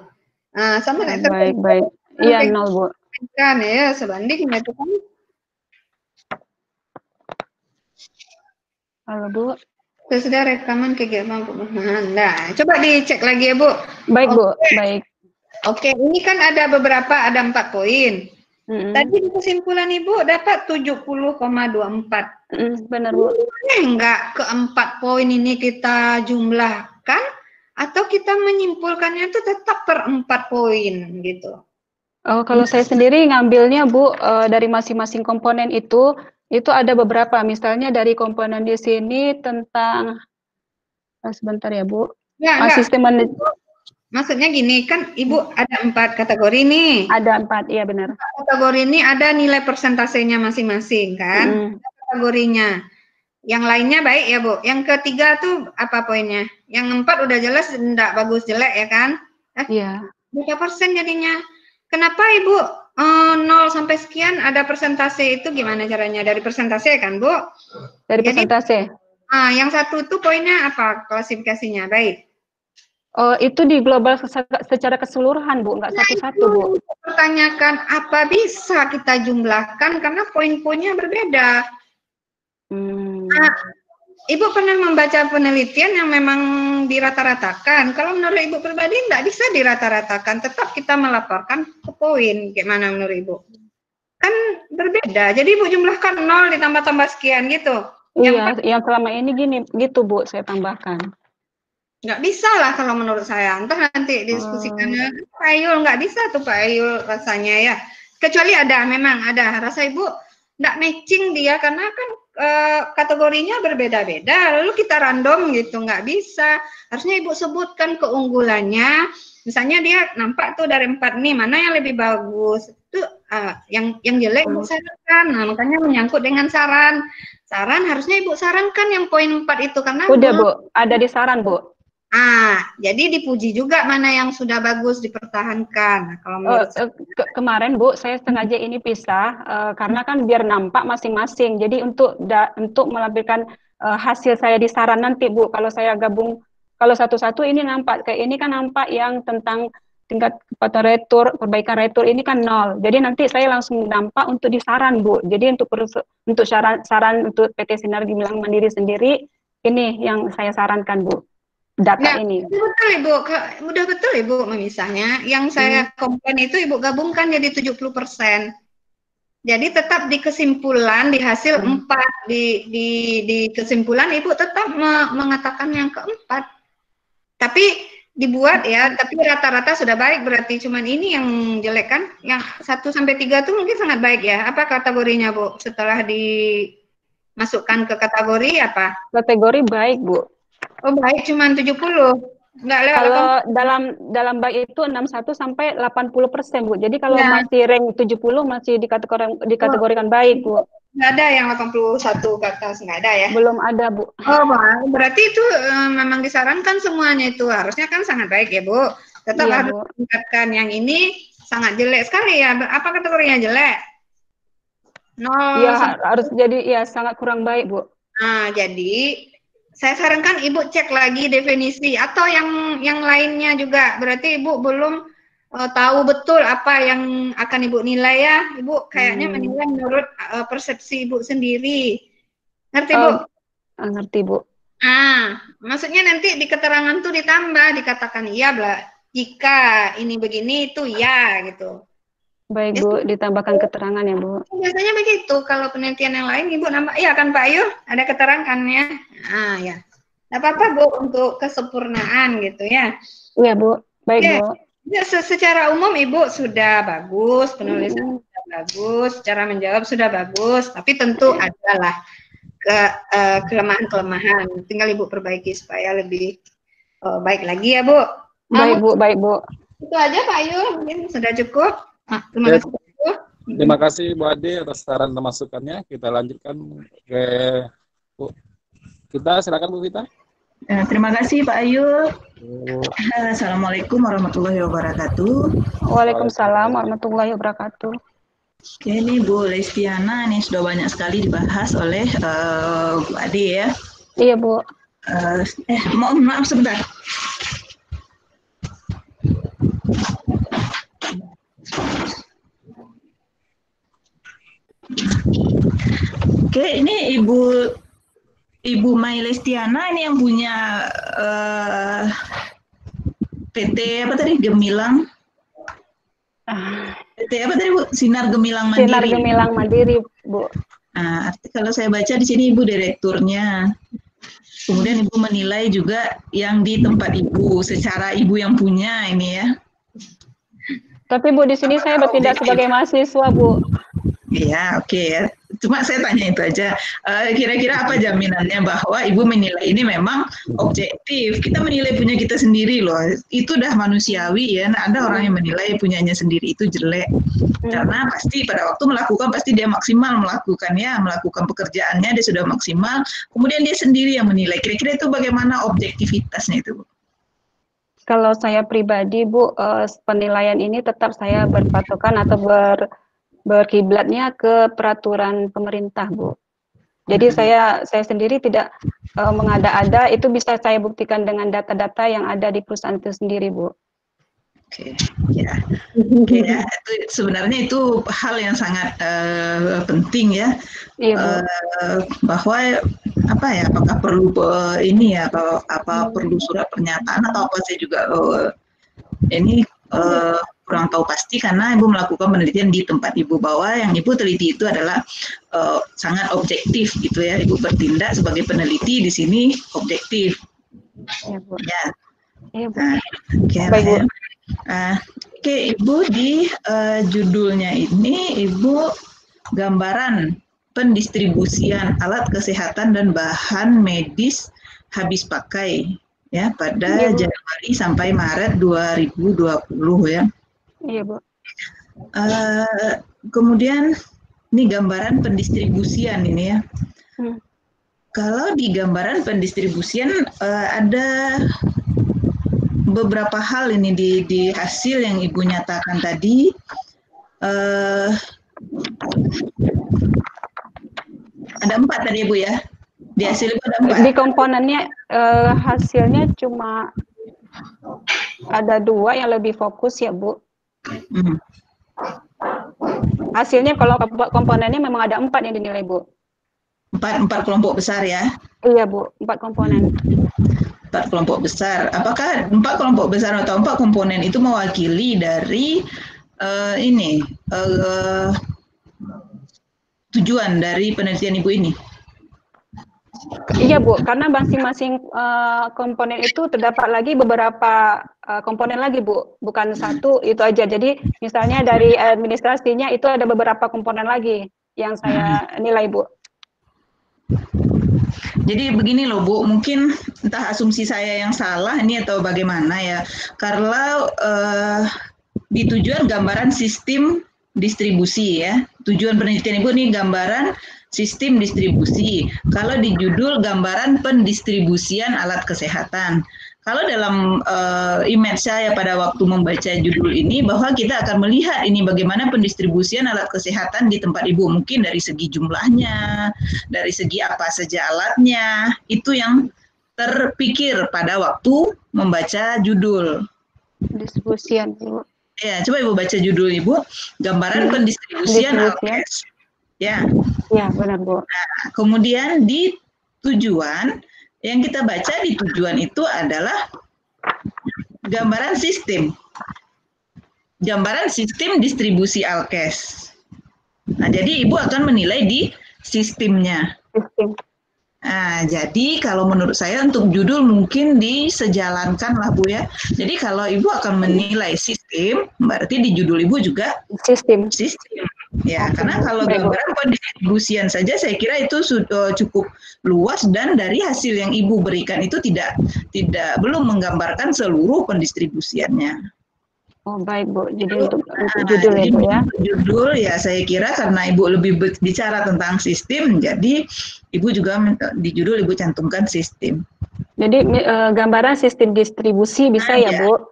Nah, sama baik. Iya, 0 Bu. Kan ya, sebanding itu kan. Halo Bu. Sudah rekaman kegiatan perumahan. Nah, coba dicek lagi ya Bu. Baik Bu, baik. Oke, ini kan ada 4 poin. Tadi di kesimpulan Ibu dapat 70,24. Benar Bu. Enggak ke 4 poin ini kita jumlahkan atau kita menyimpulkannya itu tetap per 4 poin gitu. Oh, kalau saya sendiri ngambilnya Bu dari masing-masing komponen itu ada beberapa. Misalnya dari komponen di sini tentang sebentar ya Bu. Ya, sistem maksudnya gini, kan Ibu ada 4 kategori nih. Ada 4, iya benar. Kategori ini ada nilai persentasenya masing-masing kan, kategorinya. Yang lainnya baik ya Bu. Yang ketiga tuh apa poinnya? Yang 4 udah jelas enggak bagus jelek ya kan? Iya. Berapa persen jadinya? Kenapa Ibu 0 sampai sekian ada persentase itu gimana caranya? Dari persentase kan Bu? Dari persentase. Yang satu itu poinnya apa klasifikasinya? Baik. Oh, itu di global secara keseluruhan, Bu, nggak satu-satu, Bu. Pertanyakan apa bisa kita jumlahkan karena poin-poinnya berbeda. Nah, Ibu pernah membaca penelitian yang memang dirata-ratakan. Kalau menurut Ibu pribadi nggak bisa dirata-ratakan, tetap kita melaporkan ke poin. Gimana menurut Ibu? Kan berbeda. Jadi Ibu jumlahkan 0 ditambah-tambah sekian gitu. Iya, yang selama ini gitu Bu, saya tambahkan. Nggak bisa lah kalau menurut saya. Entah nanti diskusikannya. Pak Ayul nggak bisa tuh Pak Ayul rasanya ya. Kecuali memang ada. Rasa Ibu nggak matching dia karena kan kategorinya berbeda-beda. Lalu kita random gitu, nggak bisa. Harusnya Ibu sebutkan keunggulannya. Misalnya dia nampak tuh dari 4 nih, mana yang lebih bagus. Itu yang jelek Ibu sarankan. Nah, makanya menyangkut dengan saran. Saran harusnya Ibu sarankan yang poin 4 itu karena udah Bu, ada di saran Bu. Jadi dipuji juga mana yang sudah bagus dipertahankan. Nah, kalau kemarin Bu, saya sengaja ini pisah karena kan biar nampak masing-masing. Jadi untuk melampirkan hasil saya di saran nanti Bu, kalau saya gabung, kalau satu-satu ini nampak kayak ini kan nampak yang tentang tingkat kepatuhan retur, perbaikan retur ini kan 0. Jadi nanti saya langsung nampak untuk di saran Bu. Jadi untuk saran untuk PT Sinar Gemilang Mandiri sendiri ini yang saya sarankan Bu. Data ini. Betul Ibu, mudah betul Ibu memisahnya. Yang saya komplain itu Ibu gabungkan jadi 70%. Jadi tetap di kesimpulan, di hasil 4, di kesimpulan Ibu tetap mengatakan yang keempat. Tapi dibuat ya, tapi rata-rata sudah baik berarti, cuman ini yang jelek kan, yang 1 sampai 3 itu mungkin sangat baik ya. Apa kategorinya Bu? Setelah dimasukkan ke kategori apa? Kategori baik, Bu. Oh baik, cuman 70. Enggak lewat Kalau dalam baik itu 61 sampai 80%, Bu. Jadi kalau Ya. masih rank 70 masih dikategorikan baik, Bu. Nggak ada yang 81 ke atas, nggak ada ya? Belum ada, Bu. Oh, berarti itu memang disarankan semuanya itu. Harusnya kan sangat baik ya, Bu. Tetap Iya, harus Bu. ditingkatkan. Yang ini sangat jelek sekali ya. Apa kategorinya jelek? 0 Iya, sampai- harus jadi ya sangat kurang baik, Bu. Nah, jadi saya sarankan Ibu cek lagi definisi atau yang lainnya juga. Berarti Ibu belum tahu betul apa yang akan Ibu nilai ya. Ibu kayaknya menilai menurut persepsi Ibu sendiri. Ngerti, Bu? Ngerti, Bu. Maksudnya nanti di keterangan tuh ditambah, dikatakan iya, jika ini begini itu ya gitu. Baik, Bu, ditambahkan keterangan ya, Bu. Biasanya begitu, kalau penelitian yang lain Ibu nambah, iya kan Pak Ayu, ada keterangannya. Ya. Nggak apa-apa Bu, untuk kesempurnaan gitu ya. Iya, Bu. Baik, Oke. Bu. Ya, secara umum Ibu sudah bagus, penulisan sudah bagus, cara menjawab sudah bagus, tapi tentu adalah kelemahan-kelemahan. Tinggal Ibu perbaiki supaya lebih baik lagi ya, Bu. Baik, Bu. Baik, Bu. Itu aja Pak Ayu, mungkin sudah cukup. Terima kasih Pak Ayu. Terima kasih Bu Ade atas saran dan masukannya. Kita lanjutkan ke Bu. Kita silakan Bu Vita. Terima kasih Pak Ayu. Assalamualaikum warahmatullahi wabarakatuh. Waalaikumsalam warahmatullahi wabarakatuh. Oke, ini Bu Lestiana, ini sudah banyak sekali dibahas oleh Bu Ade ya. Iya, Bu. Maaf sebentar. Oke, ini Ibu Mai Lestiana ini yang punya PT apa tadi Gemilang? PT apa tadi Bu? Sinar Gemilang Mandiri. Sinar Gemilang Mandiri, Bu. Nah, kalau saya baca di sini Ibu direkturnya. Kemudian Ibu menilai juga yang di tempat Ibu, secara Ibu yang punya ini ya. Tapi Bu, di sini saya bertindak sebagai mahasiswa, Bu. Iya, oke ya. Cuma saya tanya itu aja. Kira-kira apa jaminannya bahwa Ibu menilai ini memang objektif? Kita menilai punya kita sendiri loh. Itu udah manusiawi ya. Nah, ada orang yang menilai punyanya sendiri itu jelek. Karena pasti pada waktu melakukan pasti dia maksimal melakukannya, melakukan pekerjaannya dia sudah maksimal. Kemudian dia sendiri yang menilai. Kira-kira itu bagaimana objektivitasnya itu, Bu? Kalau saya pribadi, Bu, penilaian ini tetap saya berpatokan atau berkiblatnya ke peraturan pemerintah, Bu. Jadi saya sendiri tidak mengada-ada, itu bisa saya buktikan dengan data-data yang ada di perusahaan itu sendiri, Bu. Oke, ya. Oke, ya. Sebenarnya itu hal yang sangat penting ya. Iya, Bu. Bahwa apa ya? Apakah perlu ini ya? Apa perlu surat pernyataan atau apa? Saya juga ini kurang tahu pasti karena Ibu melakukan penelitian di tempat Ibu, bahwa yang Ibu teliti itu adalah sangat objektif gitu ya. Ibu bertindak sebagai peneliti di sini objektif. Iya, Bu. Ya. Iya, Bu. Oke, Baik, Bu. Oke, Ibu di judulnya ini Ibu gambaran pendistribusian alat kesehatan dan bahan medis habis pakai ya pada Januari sampai Maret 2020 ya. Iya, Bu. Kemudian ini gambaran pendistribusian ini ya. Kalau di gambaran pendistribusian ada beberapa hal ini di hasil yang Ibu nyatakan tadi. Ada 4 tadi Ibu ya. Di hasil Ibu ada 4. Di komponennya hasilnya cuma ada 2 yang lebih fokus ya, Bu. Hasilnya kalau komponennya memang ada 4 yang dinilai, Bu. 4 kelompok besar ya? Iya, Bu, 4 komponen. 4 kelompok besar. Apakah 4 kelompok besar atau 4 komponen itu mewakili dari tujuan dari penelitian Ibu ini? Iya Bu, karena masing-masing komponen itu terdapat lagi beberapa komponen lagi Bu, bukan satu itu aja. Jadi misalnya dari administrasinya itu ada beberapa komponen lagi yang saya nilai Bu. Jadi begini loh Bu, mungkin entah asumsi saya yang salah ini atau bagaimana ya. Kalau di tujuan gambaran sistem distribusi ya, tujuan penelitian Ibu ini gambaran sistem distribusi. Kalau di judul gambaran pendistribusian alat kesehatan. Kalau dalam image saya pada waktu membaca judul ini bahwa kita akan melihat ini bagaimana pendistribusian alat kesehatan di tempat Ibu, mungkin dari segi jumlahnya, dari segi apa saja alatnya, itu yang terpikir pada waktu membaca judul. Distribusian Bu. Ya, coba Ibu baca judul Ibu, gambaran pendistribusian alkes. Ya. Ya, benar Bu. Nah, kemudian di tujuan yang kita baca di tujuan itu adalah gambaran sistem. Gambaran sistem distribusi alkes. Nah, jadi Ibu akan menilai di sistemnya. Sistem. Nah, jadi kalau menurut saya untuk judul mungkin disejalankan lah Bu ya. Jadi kalau Ibu akan menilai sistem, berarti di judul Ibu juga Sistem. sistem. Ya, karena kalau gambaran pendistribusian saja saya kira itu sudah cukup luas dan dari hasil yang Ibu berikan itu belum menggambarkan seluruh pendistribusiannya. Oh baik Bu, jadi untuk judul ya Bu ya. Judul ya saya kira karena Ibu lebih bicara tentang sistem, jadi Ibu juga di judul Ibu cantumkan sistem. Jadi gambaran sistem distribusi bisa ya Bu?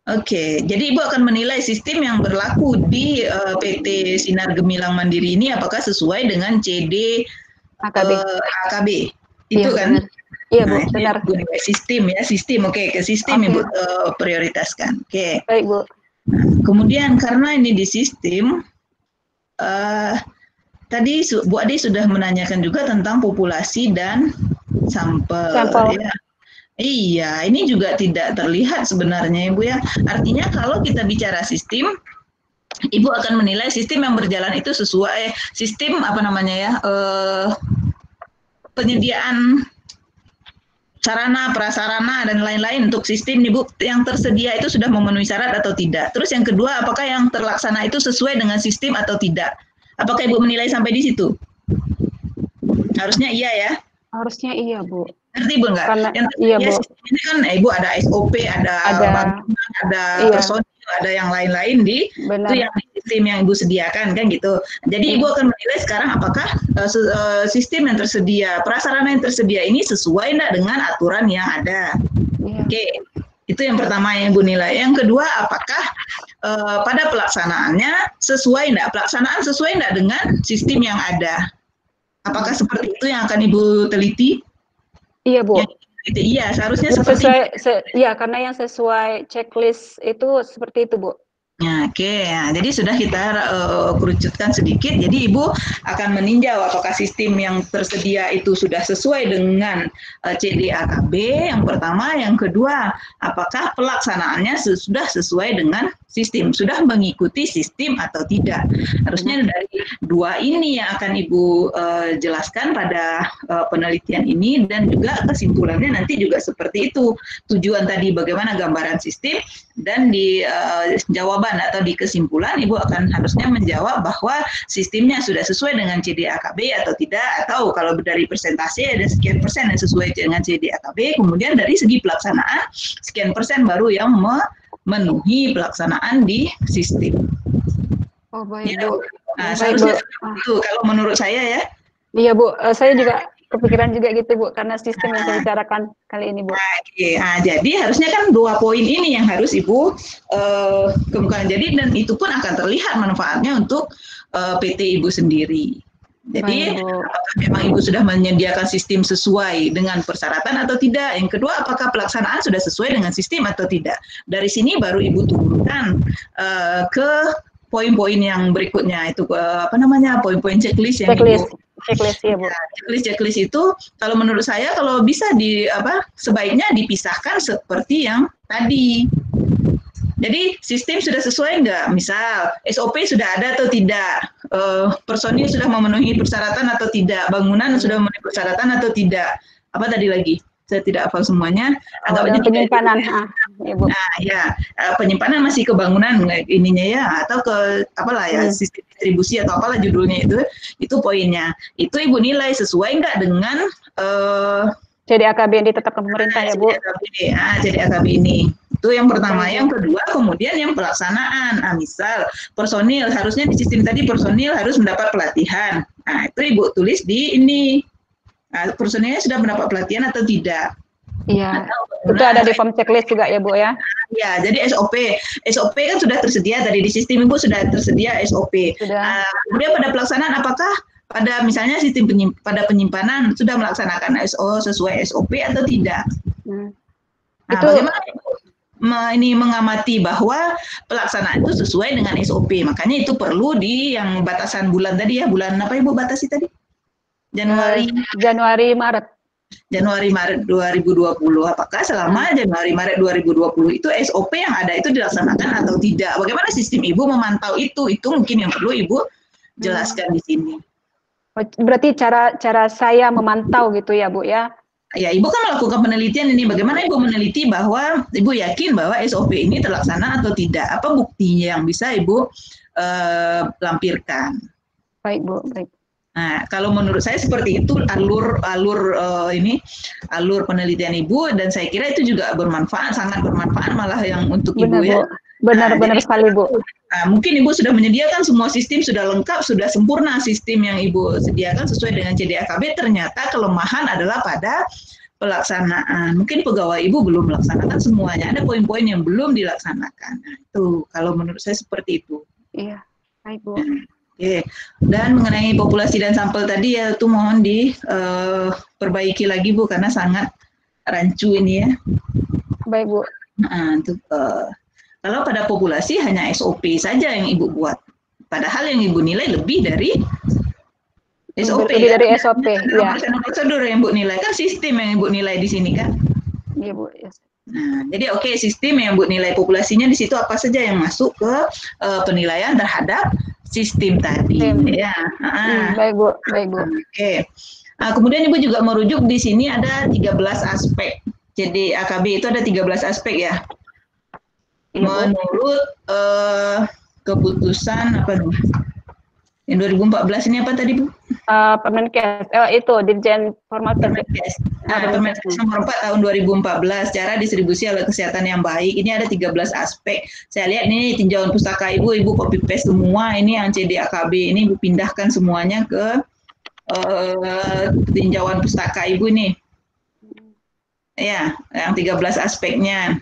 Oke, jadi Ibu akan menilai sistem yang berlaku di PT Sinar Gemilang Mandiri ini apakah sesuai dengan CD AKB. Itu kan? Iya Bu, benar. Sistem ya, sistem. Oke, ke sistem Ibu prioritaskan. Oke. Baik Bu. Kemudian karena ini di sistem, tadi Bu Ade sudah menanyakan juga tentang populasi dan sampel. Ya. Iya, ini juga tidak terlihat sebenarnya Ibu ya. Artinya kalau kita bicara sistem, Ibu akan menilai sistem yang berjalan itu sesuai sistem apa namanya ya, penyediaan sarana, prasarana dan lain-lain untuk sistem Ibu yang tersedia itu sudah memenuhi syarat atau tidak. Terus yang kedua, apakah yang terlaksana itu sesuai dengan sistem atau tidak? Apakah Ibu menilai sampai di situ? Harusnya iya ya. Harusnya iya Bu. Ngerti Bu nggak? Karena, yang iya Bu. Ini kan Ibu ada SOP, ada personil, ada yang lain-lain di itu yang sistem yang Ibu sediakan kan gitu. Jadi Ibu akan menilai sekarang apakah sistem yang tersedia, prasarana yang tersedia ini sesuai enggak dengan aturan yang ada. Oke. Itu yang pertama yang Ibu nilai. Yang kedua, apakah pada pelaksanaannya sesuai enggak? Pelaksanaan sesuai enggak dengan sistem yang ada? Apakah seperti itu yang akan Ibu teliti? Iya Bu. Iya, seharusnya sesuai. Iya, karena yang sesuai checklist itu seperti itu Bu. Oke, nah, jadi sudah kita kerucutkan sedikit. Jadi Ibu akan meninjau apakah sistem yang tersedia itu sudah sesuai dengan CDAKB yang pertama, yang kedua apakah pelaksanaannya sudah sesuai dengan sistem, sudah mengikuti sistem atau tidak. Harusnya dari dua ini yang akan Ibu jelaskan pada penelitian ini dan juga kesimpulannya nanti juga seperti itu. Tujuan tadi bagaimana gambaran sistem dan di jawaban atau di kesimpulan Ibu akan harusnya menjawab bahwa sistemnya sudah sesuai dengan CDAKB atau tidak, atau kalau dari persentase ada sekian persen yang sesuai dengan CDAKB, kemudian dari segi pelaksanaan sekian persen baru yang memenuhi pelaksanaan di sistem. Oh baik Ya, Bu. nah, seharusnya itu kalau menurut saya ya. Iya Bu, saya juga kepikiran juga gitu Bu, karena sistem yang saya bicarakan kali ini Bu. Nah, jadi harusnya kan dua poin ini yang harus Ibu kemukakan. Jadi dan itu pun akan terlihat manfaatnya untuk PT Ibu sendiri. Jadi apakah memang Ibu sudah menyediakan sistem sesuai dengan persyaratan atau tidak? Yang kedua, apakah pelaksanaan sudah sesuai dengan sistem atau tidak? Dari sini baru Ibu turunkan ke poin-poin yang berikutnya itu poin-poin checklist yang checklist ya Bu. Checklist itu kalau menurut saya kalau bisa sebaiknya dipisahkan seperti yang tadi. Jadi sistem sudah sesuai enggak? Misal SOP sudah ada atau tidak? personil sudah memenuhi persyaratan atau tidak, bangunan sudah memenuhi persyaratan atau tidak. Apa tadi lagi? Saya tidak hafal semuanya. Dan penyimpanan, Ibu. Nah, ya, penyimpanan masih ke bangunan ininya ya, atau ke apalah ya, sistem distribusi atau apalah judulnya itu poinnya. Itu Ibu nilai sesuai nggak dengan CDAKB yang ditetapkan pemerintah ya Bu? CDAKB ini. Itu yang pertama. Yang kedua kemudian yang pelaksanaan. Misal personil, harusnya di sistem tadi personil harus mendapat pelatihan. Nah, itu Ibu tulis di ini. Personilnya sudah mendapat pelatihan atau tidak? Iya. Itu ada di form checklist juga ya Bu ya? Ya, jadi SOP kan sudah tersedia tadi di sistem Ibu sudah tersedia SOP. Kemudian pada pelaksanaan apakah pada misalnya sistem pada penyimpanan sudah melaksanakan SO sesuai SOP atau tidak? Itu bagaimana ini mengamati bahwa pelaksanaan itu sesuai dengan SOP. Makanya itu perlu di yang batasan bulan tadi ya, bulan apa Ibu batasi tadi? Januari Maret 2020. Apakah selama Januari Maret 2020 itu SOP yang ada itu dilaksanakan atau tidak? Bagaimana sistem Ibu memantau itu? Itu mungkin yang perlu Ibu jelaskan di sini. Berarti cara saya memantau gitu ya Bu ya? Ya, Ibu kan melakukan penelitian ini. Bagaimana Ibu meneliti bahwa Ibu yakin bahwa SOP ini terlaksana atau tidak? Apa buktinya yang bisa Ibu lampirkan? Baik Bu, baik. Nah, kalau menurut saya seperti itu alur penelitian Ibu, dan saya kira itu juga bermanfaat, sangat bermanfaat malah yang untuk Ibu ya. Benar sekali Bu. Mungkin Ibu sudah menyediakan semua sistem sudah lengkap, sudah sempurna sistem yang Ibu sediakan sesuai dengan CDAKB. Ternyata kelemahan adalah pada pelaksanaan. Mungkin pegawai Ibu belum melaksanakan semuanya. Ada poin-poin yang belum dilaksanakan. Nah, itu kalau menurut saya seperti itu. Iya, baik Bu. Oke. Dan mengenai populasi dan sampel tadi ya itu mohon diperbaiki lagi Bu karena sangat rancu ini ya. Baik Bu. Nah, untuk kalau pada populasi hanya SOP saja yang Ibu buat. Padahal yang Ibu nilai lebih dari SOP. Lebih dari SOP, ya. Prosedur yang Ibu nilai kan sistem yang Ibu nilai di sini kan. Iya Bu. Yes. Nah, jadi sistem yang Ibu nilai populasinya di situ apa saja yang masuk ke penilaian terhadap sistem tadi. Ya. Baik Bu, baik Bu. Oke. Kemudian Ibu juga merujuk di sini ada 13 aspek. Jadi AKB itu ada 13 aspek ya. Menurut keputusan apa nih? Yang 2014 ini apa tadi Bu? Permenkes, itu Dirjen Permenkes. Permenkes nomor 4 tahun 2014, cara distribusi alat kesehatan yang baik. Ini ada 13 aspek. Saya lihat ini tinjauan pustaka Ibu copy paste semua. Ini yang CDAKB ini Ibu pindahkan semuanya ke tinjauan pustaka Ibu nih. Ya, yang 13 aspeknya.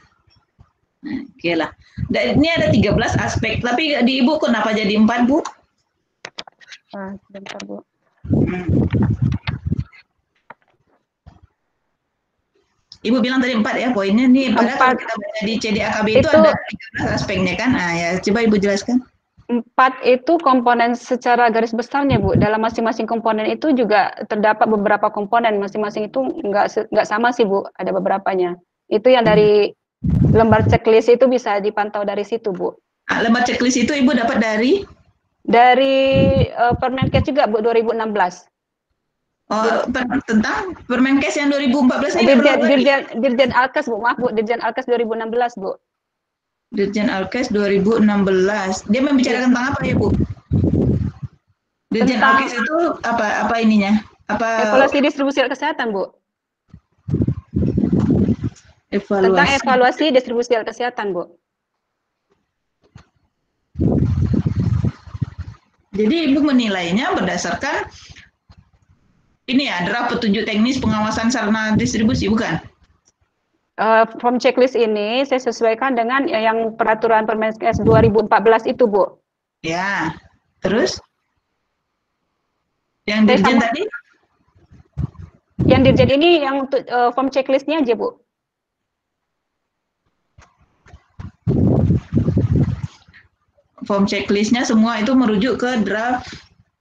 Oke lah. Dan ini ada 13 aspek, tapi di Ibu kenapa jadi 4 Bu? Sebentar Bu. Ibu bilang tadi 4 ya poinnya nih. Padahal kalau kita baca di CDAKB itu ada 13 aspeknya kan. Ya, coba Ibu jelaskan. 4 itu komponen secara garis besarnya Bu. Dalam masing-masing komponen itu juga terdapat beberapa komponen. Masing-masing itu nggak sama sih Bu. Ada beberapanya. Itu yang dari lembar checklist itu bisa dipantau dari situ Bu. Lembar checklist itu Ibu dapat dari Permenkes juga Bu 2016. Tentang Permenkes yang 2014 ini Dirjen Alkes Bu, maaf Bu, Dirjen Alkes 2016 Bu. Dirjen Alkes 2016. Dia membicarakan tentang apa ya Bu? Dirjen Alkes itu apa ininya? Evaluasi distribusi alat kesehatan Bu. Tentang evaluasi distribusi alat kesehatan Bu. Jadi Ibu menilainya berdasarkan ini ya, draft petunjuk teknis pengawasan sarana distribusi, bukan? Form checklist ini saya sesuaikan dengan yang peraturan Permenkes 2014 itu, Bu. Ya, terus? Yang dirjen tadi? Yang dirjen ini yang form checklistnya aja, Bu. Form checklistnya semua itu merujuk ke draft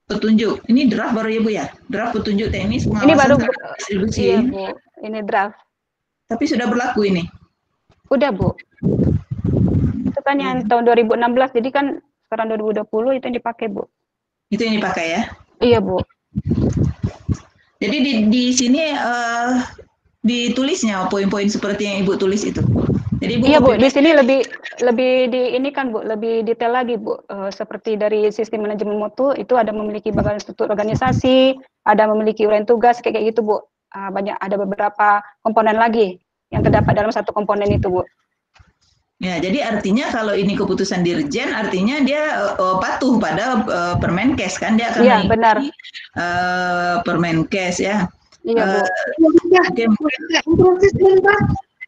petunjuk. Ini draft baru ya Bu ya? Draft petunjuk teknis pengawasan ini baru distribusi. Iya Bu, ini draft. Tapi sudah berlaku ini? Udah Bu. Itu kan yang tahun 2016, jadi kan sekarang 2020 itu yang dipakai Bu. Itu yang dipakai ya? Iya, Bu. Jadi di sini ditulisnya poin-poin seperti yang Ibu tulis itu. Jadi Ibu Iya, Bu, copy di paste. sini lebih di ini kan, Bu, lebih detail lagi, Bu. Seperti dari sistem manajemen mutu itu ada memiliki bagian struktur organisasi, ada memiliki uraian tugas kayak gitu, Bu. Banyak ada beberapa komponen lagi yang terdapat dalam satu komponen itu, Bu. Ya, jadi artinya kalau ini keputusan Dirjen, artinya dia patuh pada Permenkes kan, dia akan Iya, benar. Permenkes ya. Iya, Bu. Proses sebentar.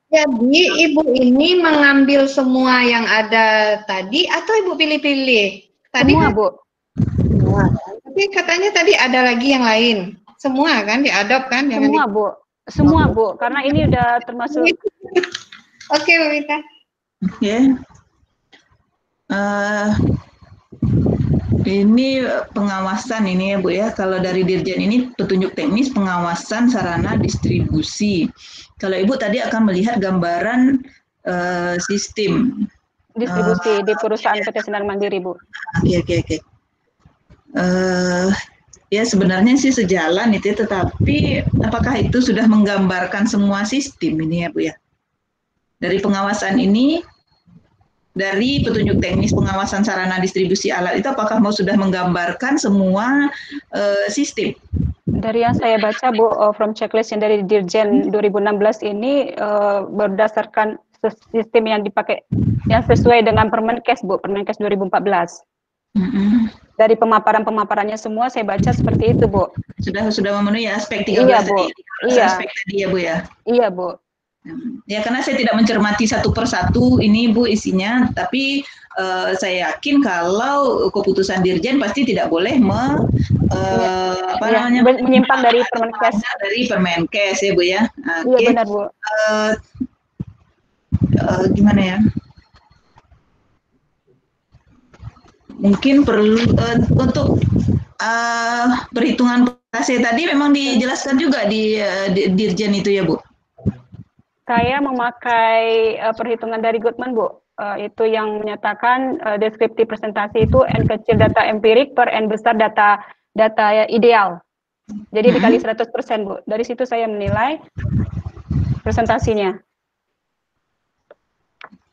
Jadi Ibu ini mengambil semua yang ada tadi atau Ibu pilih-pilih? Tadi Semua, kan, Bu. tapi katanya tadi ada lagi yang lain. Semua kan diadop kan? Jangan Semua, Bu. Semua, Bu. Karena ini udah termasuk. Oke, Bu Wita. Oke. Ini pengawasan ini ya Bu ya. Kalau dari Dirjen ini petunjuk teknis pengawasan sarana distribusi. Kalau Ibu tadi akan melihat gambaran sistem Distribusi di perusahaan PT Sinar Mandiri, Bu. Oke. Ya sebenarnya sih sejalan itu, tetapi apakah itu sudah menggambarkan semua sistem ini ya Bu ya? Dari pengawasan ini, dari petunjuk teknis pengawasan sarana distribusi alat itu apakah mau sudah menggambarkan semua sistem? Dari yang saya baca, Bu, from checklist yang dari Dirjen 2016 ini berdasarkan sistem yang dipakai, yang sesuai dengan Permenkes, Bu, Permenkes 2014. Dari pemaparannya semua saya baca seperti itu, Bu. Sudah memenuhi aspek 13 iya, Bu. tadi. Iya. Aspek tadi ya, Bu ya. Iya, Bu. Ya karena saya tidak mencermati satu persatu ini Bu isinya, tapi saya yakin kalau keputusan Dirjen pasti tidak boleh menyimpang dari Permenkes. Dari Permenkes ya Bu ya. Iya benar Bu. Gimana ya? Mungkin perlu untuk perhitungan prestasi tadi memang dijelaskan juga di Dirjen itu ya Bu. Saya memakai perhitungan dari Goodman, Bu. Itu yang menyatakan deskriptif presentasi itu N kecil data empirik per N besar data ideal. Jadi dikali 100%, Bu. Dari situ saya menilai presentasinya.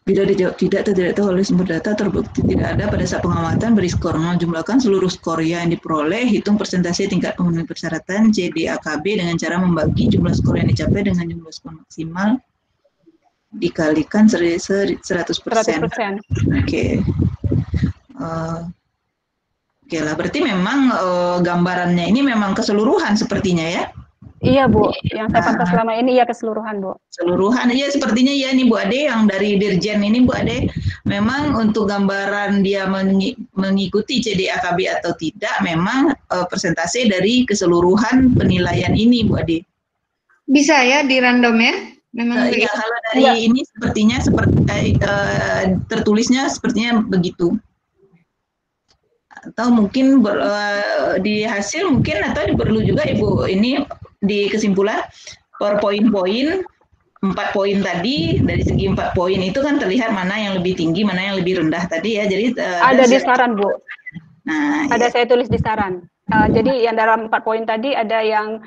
Bila dijawab tidak atau tidak tahu oleh sumber data terbukti tidak ada pada saat pengamatan, beri skor 0, jumlahkan seluruh skor yang diperoleh, hitung persentase tingkat pemenuhan persyaratan CDAKB dengan cara membagi jumlah skor yang dicapai dengan jumlah skor maksimal dikalikan 100%. Oke. Oke lah, berarti memang gambarannya ini memang keseluruhan sepertinya ya? Iya Bu, yang saya pantau selama ini ya keseluruhan Bu. Keseluruhan, iya sepertinya ya nih Bu Ade yang dari Dirjen ini Bu Ade, memang untuk gambaran dia mengikuti CDAKB atau tidak, memang persentase dari keseluruhan penilaian ini Bu Ade. Bisa ya di random ya? Memang ya, kalau dari ini sepertinya tertulisnya sepertinya begitu. Atau mungkin di hasil mungkin atau perlu juga Ibu ini di kesimpulan per poin-poin 4 poin tadi, dari segi 4 poin itu kan terlihat mana yang lebih tinggi, mana yang lebih rendah tadi ya. Jadi ada di saran Bu. Nah, ada saya tulis di saran. Jadi yang dalam 4 poin tadi ada yang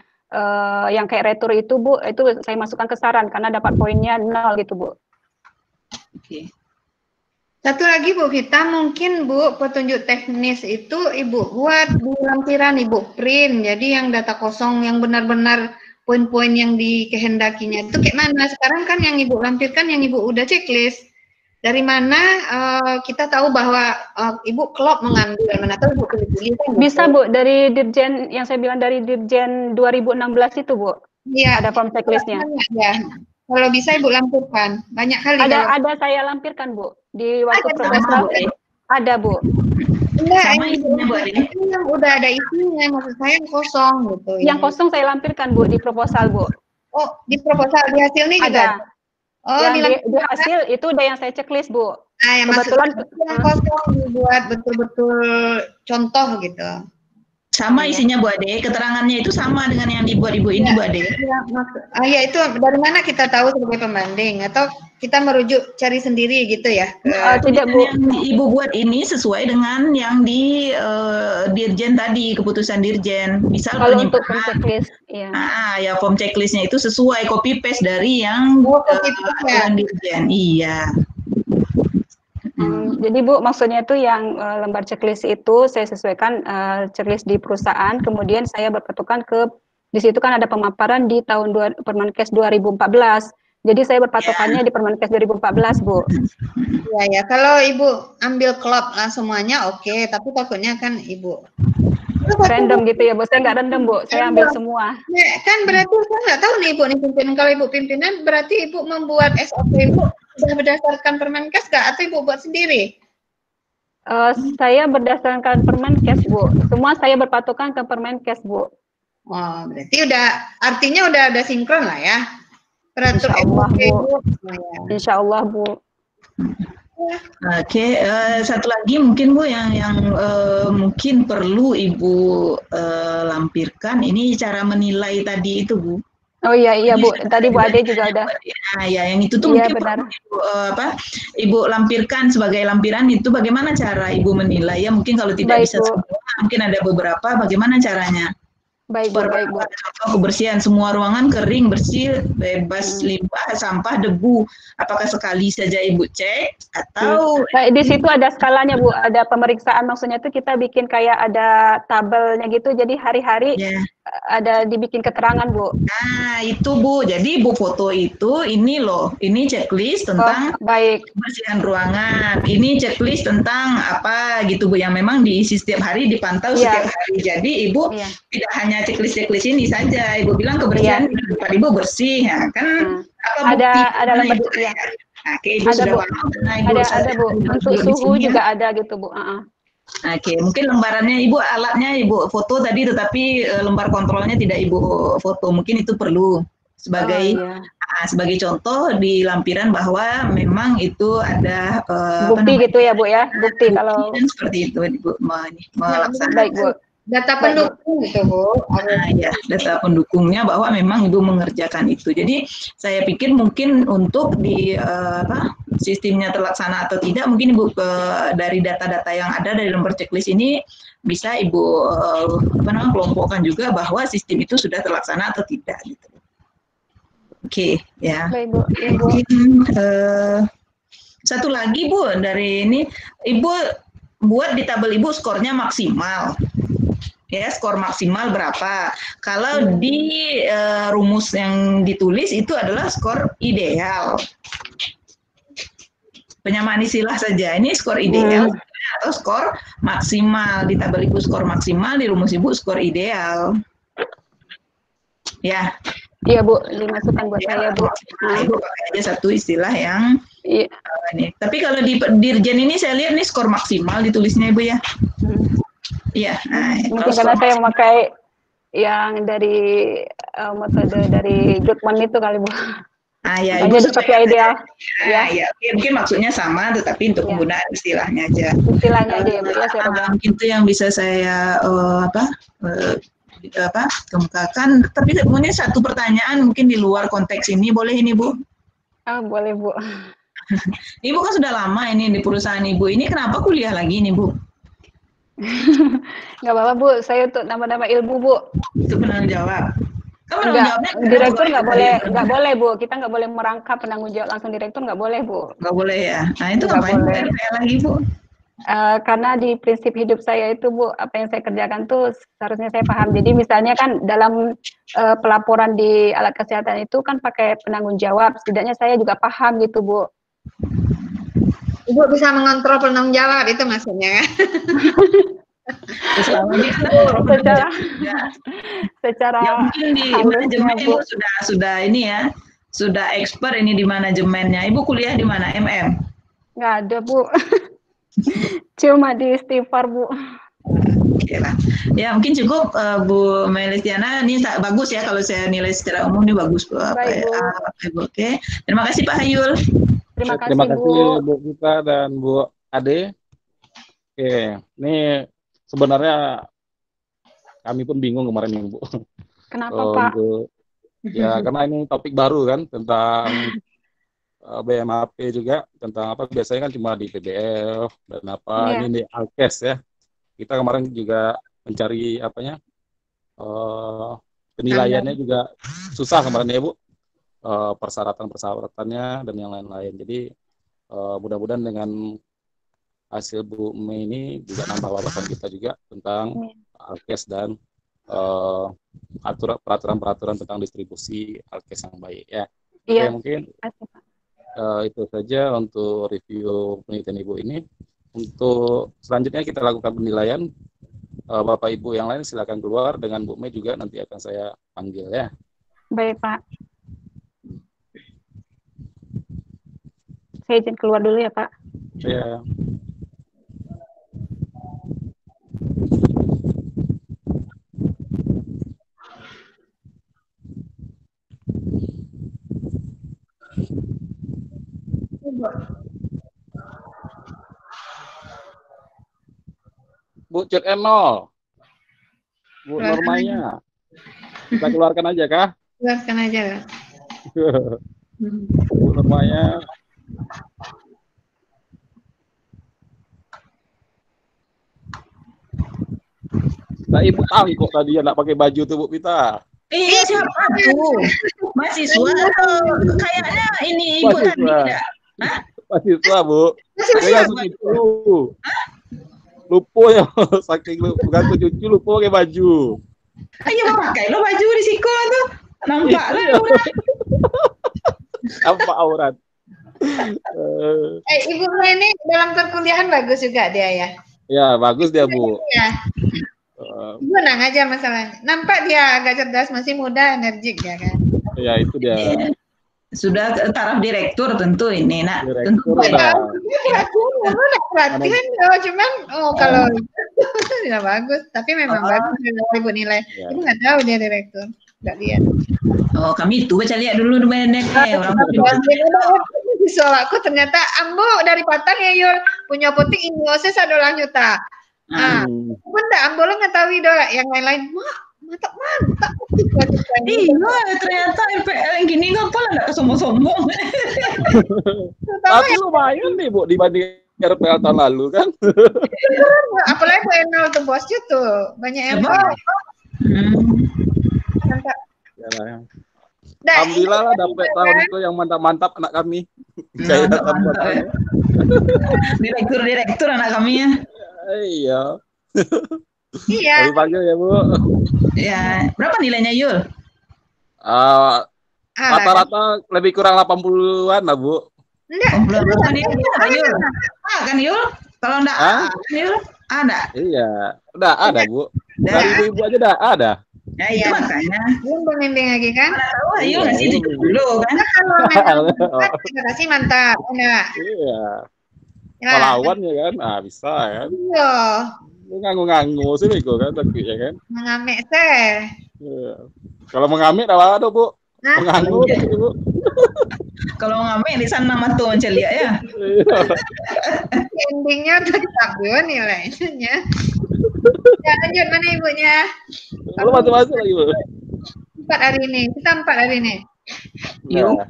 kayak retur itu Bu, itu saya masukkan ke saran karena dapat poinnya 0 gitu Bu. Oke. Satu lagi Bu Vita, mungkin Bu petunjuk teknis itu Ibu buat di lampiran Ibu print, jadi yang data kosong yang benar-benar poin-poin yang dikehendakinya itu kayak mana? Sekarang kan yang Ibu lampirkan yang Ibu udah checklist. Dari mana kita tahu bahwa Ibu klop mengambil mana atau Ibu pilih-pilih kan? Bisa Bu, dari Dirjen yang saya bilang dari Dirjen 2016 itu Bu. Iya. Ada form checklistnya. Ya. Kalau bisa Ibu lampirkan, banyak kali. Ada saya lampirkan Bu di waktu proposal. Ada Bu. Enggak, ini yang udah ada isinya, maksud saya yang kosong gitu. Yang kosong saya lampirkan Bu di proposal Bu. Oh, di proposal di hasil ini juga. Oh, yang di hasil itu udah yang saya checklist Bu. Nah, yang kebetulan yang kosong dibuat betul-betul contoh gitu. Sama Iya. isinya Bu Ade, keterangannya itu sama dengan yang dibuat Ibu ini Bu Ade. Ya itu dari mana kita tahu sebagai pembanding atau kita merujuk cari sendiri gitu ya? Tidak Bu. Yang Ibu buat ini sesuai dengan yang di Dirjen tadi, keputusan Dirjen. Misal Kalau untuk penyimpanan, checklist, ya. ya form checklistnya itu sesuai copy paste dari yang Copy paste ya. aturan Dirjen. Iya. Jadi Bu, maksudnya itu yang lembar checklist itu saya sesuaikan checklist di perusahaan, kemudian saya berpatokan ke di situ kan ada pemaparan di tahun Permenkes 2014. Jadi saya berpatokannya di Permenkes 2014, Bu. Iya ya, kalau Ibu ambil klop lah semuanya oke, tapi takutnya kan Ibu Random gitu ya, Bu. Saya nggak random, Bu. Saya ambil semua. Ya, kan berarti saya nggak tahu nih Ibu nih pimpinan. Kalau Ibu pimpinan berarti Ibu membuat SOP Ibu sudah berdasarkan Permenkes nggak atau Ibu buat sendiri? Saya berdasarkan Permenkes, Bu. Semua saya berpatokan ke Permenkes, Bu. Oh, berarti artinya udah ada sinkron lah ya. Peraturan Insya Allah, SOP Bu. Ibu. Oh, ya. Insya Allah, Bu. Oke, satu lagi mungkin Bu yang mungkin perlu Ibu lampirkan ini cara menilai tadi itu Bu. Oh iya Bu. Tadi Bu Ade juga ada. Nah, ya yang itu tuh Iya, mungkin benar. perlu Ibu lampirkan sebagai lampiran itu bagaimana cara Ibu menilai ya mungkin kalau tidak Baik, bisa Bu. semua mungkin ada beberapa bagaimana caranya. Baik, Bu. Baik, Bu. Contoh kebersihan semua ruangan kering bersih bebas limbah sampah debu apakah sekali saja Ibu cek atau Nah, di situ ada skalanya Bu, ada pemeriksaan maksudnya itu kita bikin kayak ada tabelnya gitu, jadi hari-hari ya. ada dibikin keterangan Bu. Nah itu Bu, jadi Ibu foto itu ini loh, ini checklist tentang Baik. kebersihan ruangan, ini checklist tentang apa gitu Bu, yang memang diisi setiap hari dipantau setiap hari. Jadi Ibu tidak hanya checklist ini saja, Ibu bilang kebersihan di tempat Ibu bersih, ya kan? Apa bukti? Ada lembar ya. Oke, Ibu ada sudah Bu. paham. Ada Bu, untuk suhu juga ada gitu Bu. Oke, mungkin lembarannya Ibu, alatnya Ibu foto tadi, tetapi lembar kontrolnya tidak Ibu foto. Mungkin itu perlu sebagai sebagai contoh di lampiran bahwa memang itu ada bukti gitu ya Bu ya, bukti kalau seperti itu Ibu melaksanakan. Baik Bu. Data pendukung itu Bu. Ya, data pendukungnya bahwa memang Ibu mengerjakan itu. Jadi saya pikir mungkin untuk di sistemnya terlaksana atau tidak, mungkin Ibu dari data-data yang ada dari lembar checklist ini bisa Ibu kelompokkan juga bahwa sistem itu sudah terlaksana atau tidak. Gitu. Oke, ya. Baik Bu. Ibu. Satu lagi Bu dari ini, Ibu buat di tabel Ibu skornya maksimal. Ya, skor maksimal berapa? Kalau di rumus yang ditulis itu adalah skor ideal. Penyamaan istilah saja. Ini skor ideal atau skor maksimal. Di tabel Ibu skor maksimal, di rumus Ibu skor ideal. Ya. Iya Bu, dimasukkan buat saya Bu. Ibu pakai aja satu istilah yang ini. Tapi kalau di Dirjen ini saya lihat nih skor maksimal ditulisnya Ibu ya. Iya. Mungkin karena saya memakai yang dari metode dari Goodman itu kali Bu. Ya, Ibu pakai ideal. Ya, mungkin maksudnya sama, tetapi untuk penggunaan istilahnya aja. Istilahnya aja ya Bu ya. Mungkin itu yang bisa saya kemukakan. Tapi kemudian satu pertanyaan mungkin di luar konteks ini, boleh ini Bu? Boleh Bu. Ibu kan sudah lama ini di perusahaan Ibu. Ini kenapa kuliah lagi nih Bu? Nggak apa-apa Bu, saya untuk nambah-nambah ilmu Bu. Itu penanggung jawab. Direktur nggak boleh Bu. Kita nggak boleh merangkap penanggung jawab langsung direktur, nggak boleh Bu. Nggak boleh ya. Nah itu ngapain lagi Bu? Karena di prinsip hidup saya itu Bu, apa yang saya kerjakan tuh seharusnya saya paham. Jadi misalnya kan dalam pelaporan di alat kesehatan itu kan pakai penanggung jawab. Setidaknya saya juga paham gitu Bu. Ibu bisa mengontrol penanggung jawab itu maksudnya kan? secara ya, mungkin di manajemen Ibu sudah ini ya, sudah expert ini di manajemennya. Ibu kuliah di mana? MM? Nggak ada Bu. Cuma di Istighfar Bu. Oke lah. Ya mungkin cukup Bu Melisiana, ini bagus ya kalau saya nilai secara umum ini bagus Bu. Oke. Terima kasih Pak Hayul. Terima kasih Bu Gita dan Bu Ade. Oke, ini sebenarnya kami pun bingung kemarin nih Bu. Kenapa Pak? Untuk ya karena ini topik baru kan tentang BMAP juga, tentang apa biasanya kan cuma di PBL dan apa Iya. ini di Alkes ya. Kita kemarin juga mencari apanya penilaiannya juga susah kemarin ya Bu. Persyaratan-persyaratannya dan yang lain-lain. Jadi mudah-mudahan dengan hasil Bu Mei ini juga nambah wawasan kita juga tentang Alkes dan peraturan-peraturan tentang distribusi Alkes yang baik ya. Iya. Oke, mungkin itu saja untuk review penelitian Ibu ini. Untuk selanjutnya kita lakukan penilaian. Bapak Ibu yang lain silakan keluar, dengan Bu Mei juga nanti akan saya panggil ya. Baik Pak. Saya izin keluar dulu ya Pak. Ya. Bu Cut Enol, Bu normanya, kita keluarkan aja kah? Keluarkan aja. Bu normanya. Nah, Ibu tahu kok tadi ya nggak pakai baju tuh Bu Pita. Iya, siapa tuh? Mahasiswa atau kayaknya ini ibu tadi enggak? Hah? Mahasiswa Bu. Saya langsung itu. Lupa ya, saking bukan cucu lupa pakai baju. Ayo pakai lo baju di siko tuh. Nampak lah. Apa aurat? Ibu ini dalam perkuliahan bagus juga dia ya. Ya, bagus dia Bu. Ya. Ibu tenang aja masalahnya. Nampak dia agak cerdas, masih muda, energik ya kan. Ya, itu dia. Sudah taraf direktur tentu ini, nak. Direktur Tentu udah. Perhatian loh, cuman kalau tidak bagus, tapi memang bagus kalau Ibu nilai. Ya. Ibu nggak tahu dia direktur, nggak lihat. Oh, kami itu baca lihat dulu banyak orang. Soal aku ternyata ambo dari Patang ya Yul, punya potik Indonesia sadolah juta. Pun tak ambo lo ngetahui doa yang lain-lain. Mantap. Iya, ternyata LPL yang gini nggak pola nggak sombong-sombong. Tapi lumayan nih Bu dibanding RPL tahun lalu kan. Apalagi Bu Enol tuh bosnya tuh banyak yang mau. Mantap. Alhamdulillah lah dapat tahun itu yang mantap-mantap anak kami. Direktur anak kami ya. Iya. Iya. Kami panggil ya Bu. Ya, berapa nilainya Yul? Rata-rata lebih kurang 80-an lah Bu. Enggak. Berapa nilainya Yul? Kan Yul? Kalau enggak Yul, ada. Iya, udah ada Bu. Dari ibu-ibu aja udah ada. Ya itu makanya. Belum bimbing lagi kan? Tahu Yul ngasih dulu kan? Kalau memang terima kasih mantap, enggak? Iya. Pahlawan ya kan? Ah bisa kan? Iya. Nganggu-nganggu sih Bego kan tapi ya kan? Mengamek teh. Iya. Kalau mengamik apa ada Bu? Menganggu gitu Bu. Kalau ngamik di sana mah tuh mencelia ya. Endingnya udah stabil nilainya. Ya lanjut mana ibunya? Kalau masuk-masuk lagi Bu. 4 hari ini, kita 4 hari ini. Yuk.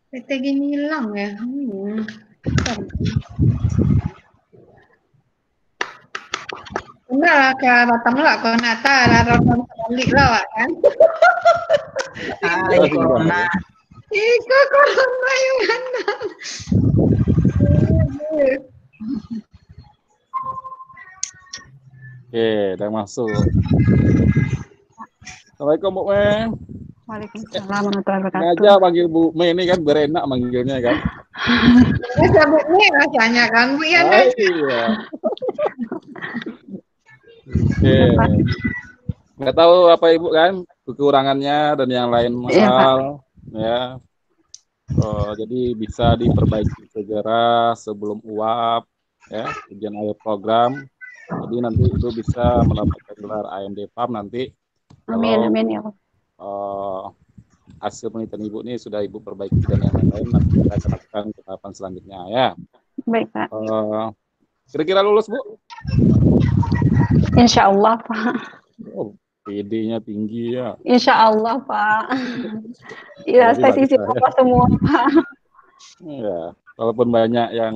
PTG hilang ya. Enggak lah, ke Batam lah, ke Nata, Rarong balik lah kan. Lagi corona. Ika corona yang mana? Oke, udah masuk. Assalamualaikum Bu Mei. Waalaikumsalam warahmatullahi wabarakatuh. Sengaja panggil Bu Mei ini kan berenak manggilnya kan. Ya Bu Mei rasanya kan Bu ya. Iya. Oke. Nggak tahu apa Ibu kan kekurangannya dan yang lain hal ya. Jadi bisa diperbaiki segera sebelum UAP ya, ujian akhir program. Jadi nanti itu bisa mendapatkan gelar AMD PAM nanti. Amin, amin ya. hasil penelitian Ibu ini sudah Ibu perbaiki dan yang lain nanti kita akan lakukan ke tahapan selanjutnya ya. Baik, Pak. Kira-kira lulus, Bu? Insya Allah, Pak. Oh, PD-nya tinggi ya. Insya Allah, Pak. Ya, Apalagi saya Mbak sisi Dita, ya. Bapak semua, Pak. Ya, walaupun banyak yang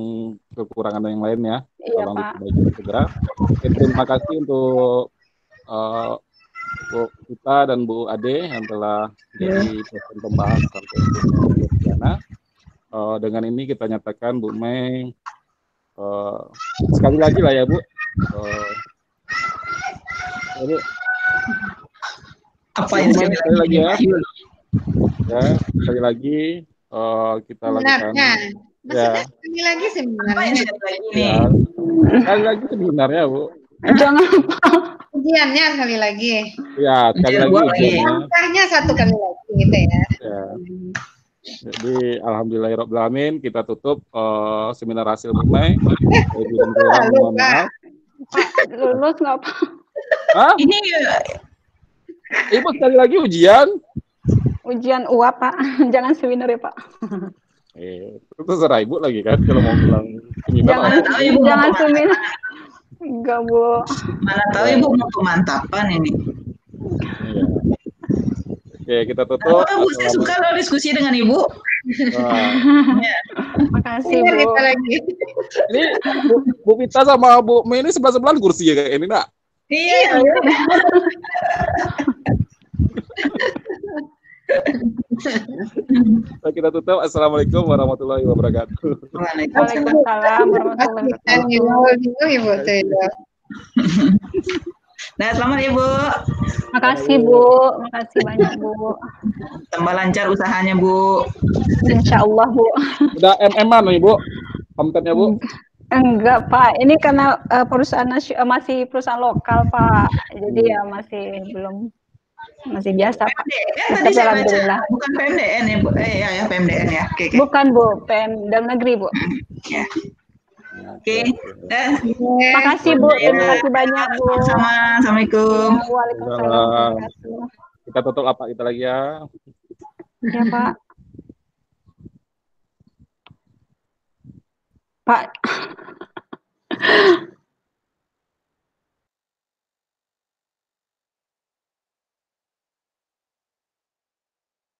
kekurangan dan yang lain ya, Iya, tolong Pak. diperbaiki segera. Oke, terima kasih untuk Bu Kita dan Bu Ade yang telah jadi dosen pembahas sampai Diana. Dengan ini kita nyatakan Bu Mei sekali lagi lah ya Bu. Bu, Apa yang Bu Mei, sekali lagi ya. Ayo. Ya, sekali lagi kita lakukan. Seminarnya. Ya. Maksudnya sekali lagi Apa yang seminarnya. saya lagi nih? Ya, sekali lagi sebenarnya Bu. Jangan, Ujiannya sekali lagi. Ya, sekali Ujian lagi dua lagi. ujiannya. Langkahnya satu kali lagi gitu ya. Ya. Jadi alhamdulillahirobbilalamin kita tutup seminar hasil Bu Mei. Ibu dan kurang mohon maaf. lulus nggak, Pak? Hah? Ini Ibu sekali lagi ujian? Ujian UAP, Pak. Jangan seminar ya, Pak. Itu terserah Ibu lagi kan kalau mau bilang seminar. Jangan, tahu Ibu mau jangan kemana. seminar. Enggak, Bu. mana tahu Ibu mau pemantapan ini. Iya. Oke, kita Tahu tutup. Bu, saya suka loh diskusi dengan Ibu. Nah, Makasih, Seminar Bu. kita lagi. ini Bu Pita sama Bu Mei ini sebelah-sebelahan kursi ya kayak ini, nak? Iya. Kita tutup. Assalamualaikum warahmatullahi wabarakatuh. Waalaikumsalam warahmatullahi wabarakatuh. Bingung Ibu tuh itu. Nah, selamat Ibu. Makasih, Bu. Makasih banyak, Bu. Tambah lancar usahanya Bu. Insya Allah, Bu. Udah MM-an nih, Bu. Kontennya, Bu. Enggak, Pak. Ini karena perusahaan masih perusahaan lokal, Pak. Jadi ya masih biasa, Pak. PMDN tadi Tapi saya baca, alhamdulillah. bukan PMDN ya Bu. Ya PMDN ya. Oke. Bukan, Bu. PM dalam negeri, Bu. Ya. Oke. Makasih, Bu. Terima kasih banyak, Bu. Sama. Assalamualaikum. Ya, Waalaikumsalam warahmatullahi wabarakatuh. Kita tutup apa kita lagi ya. Ya, Pak. Pak.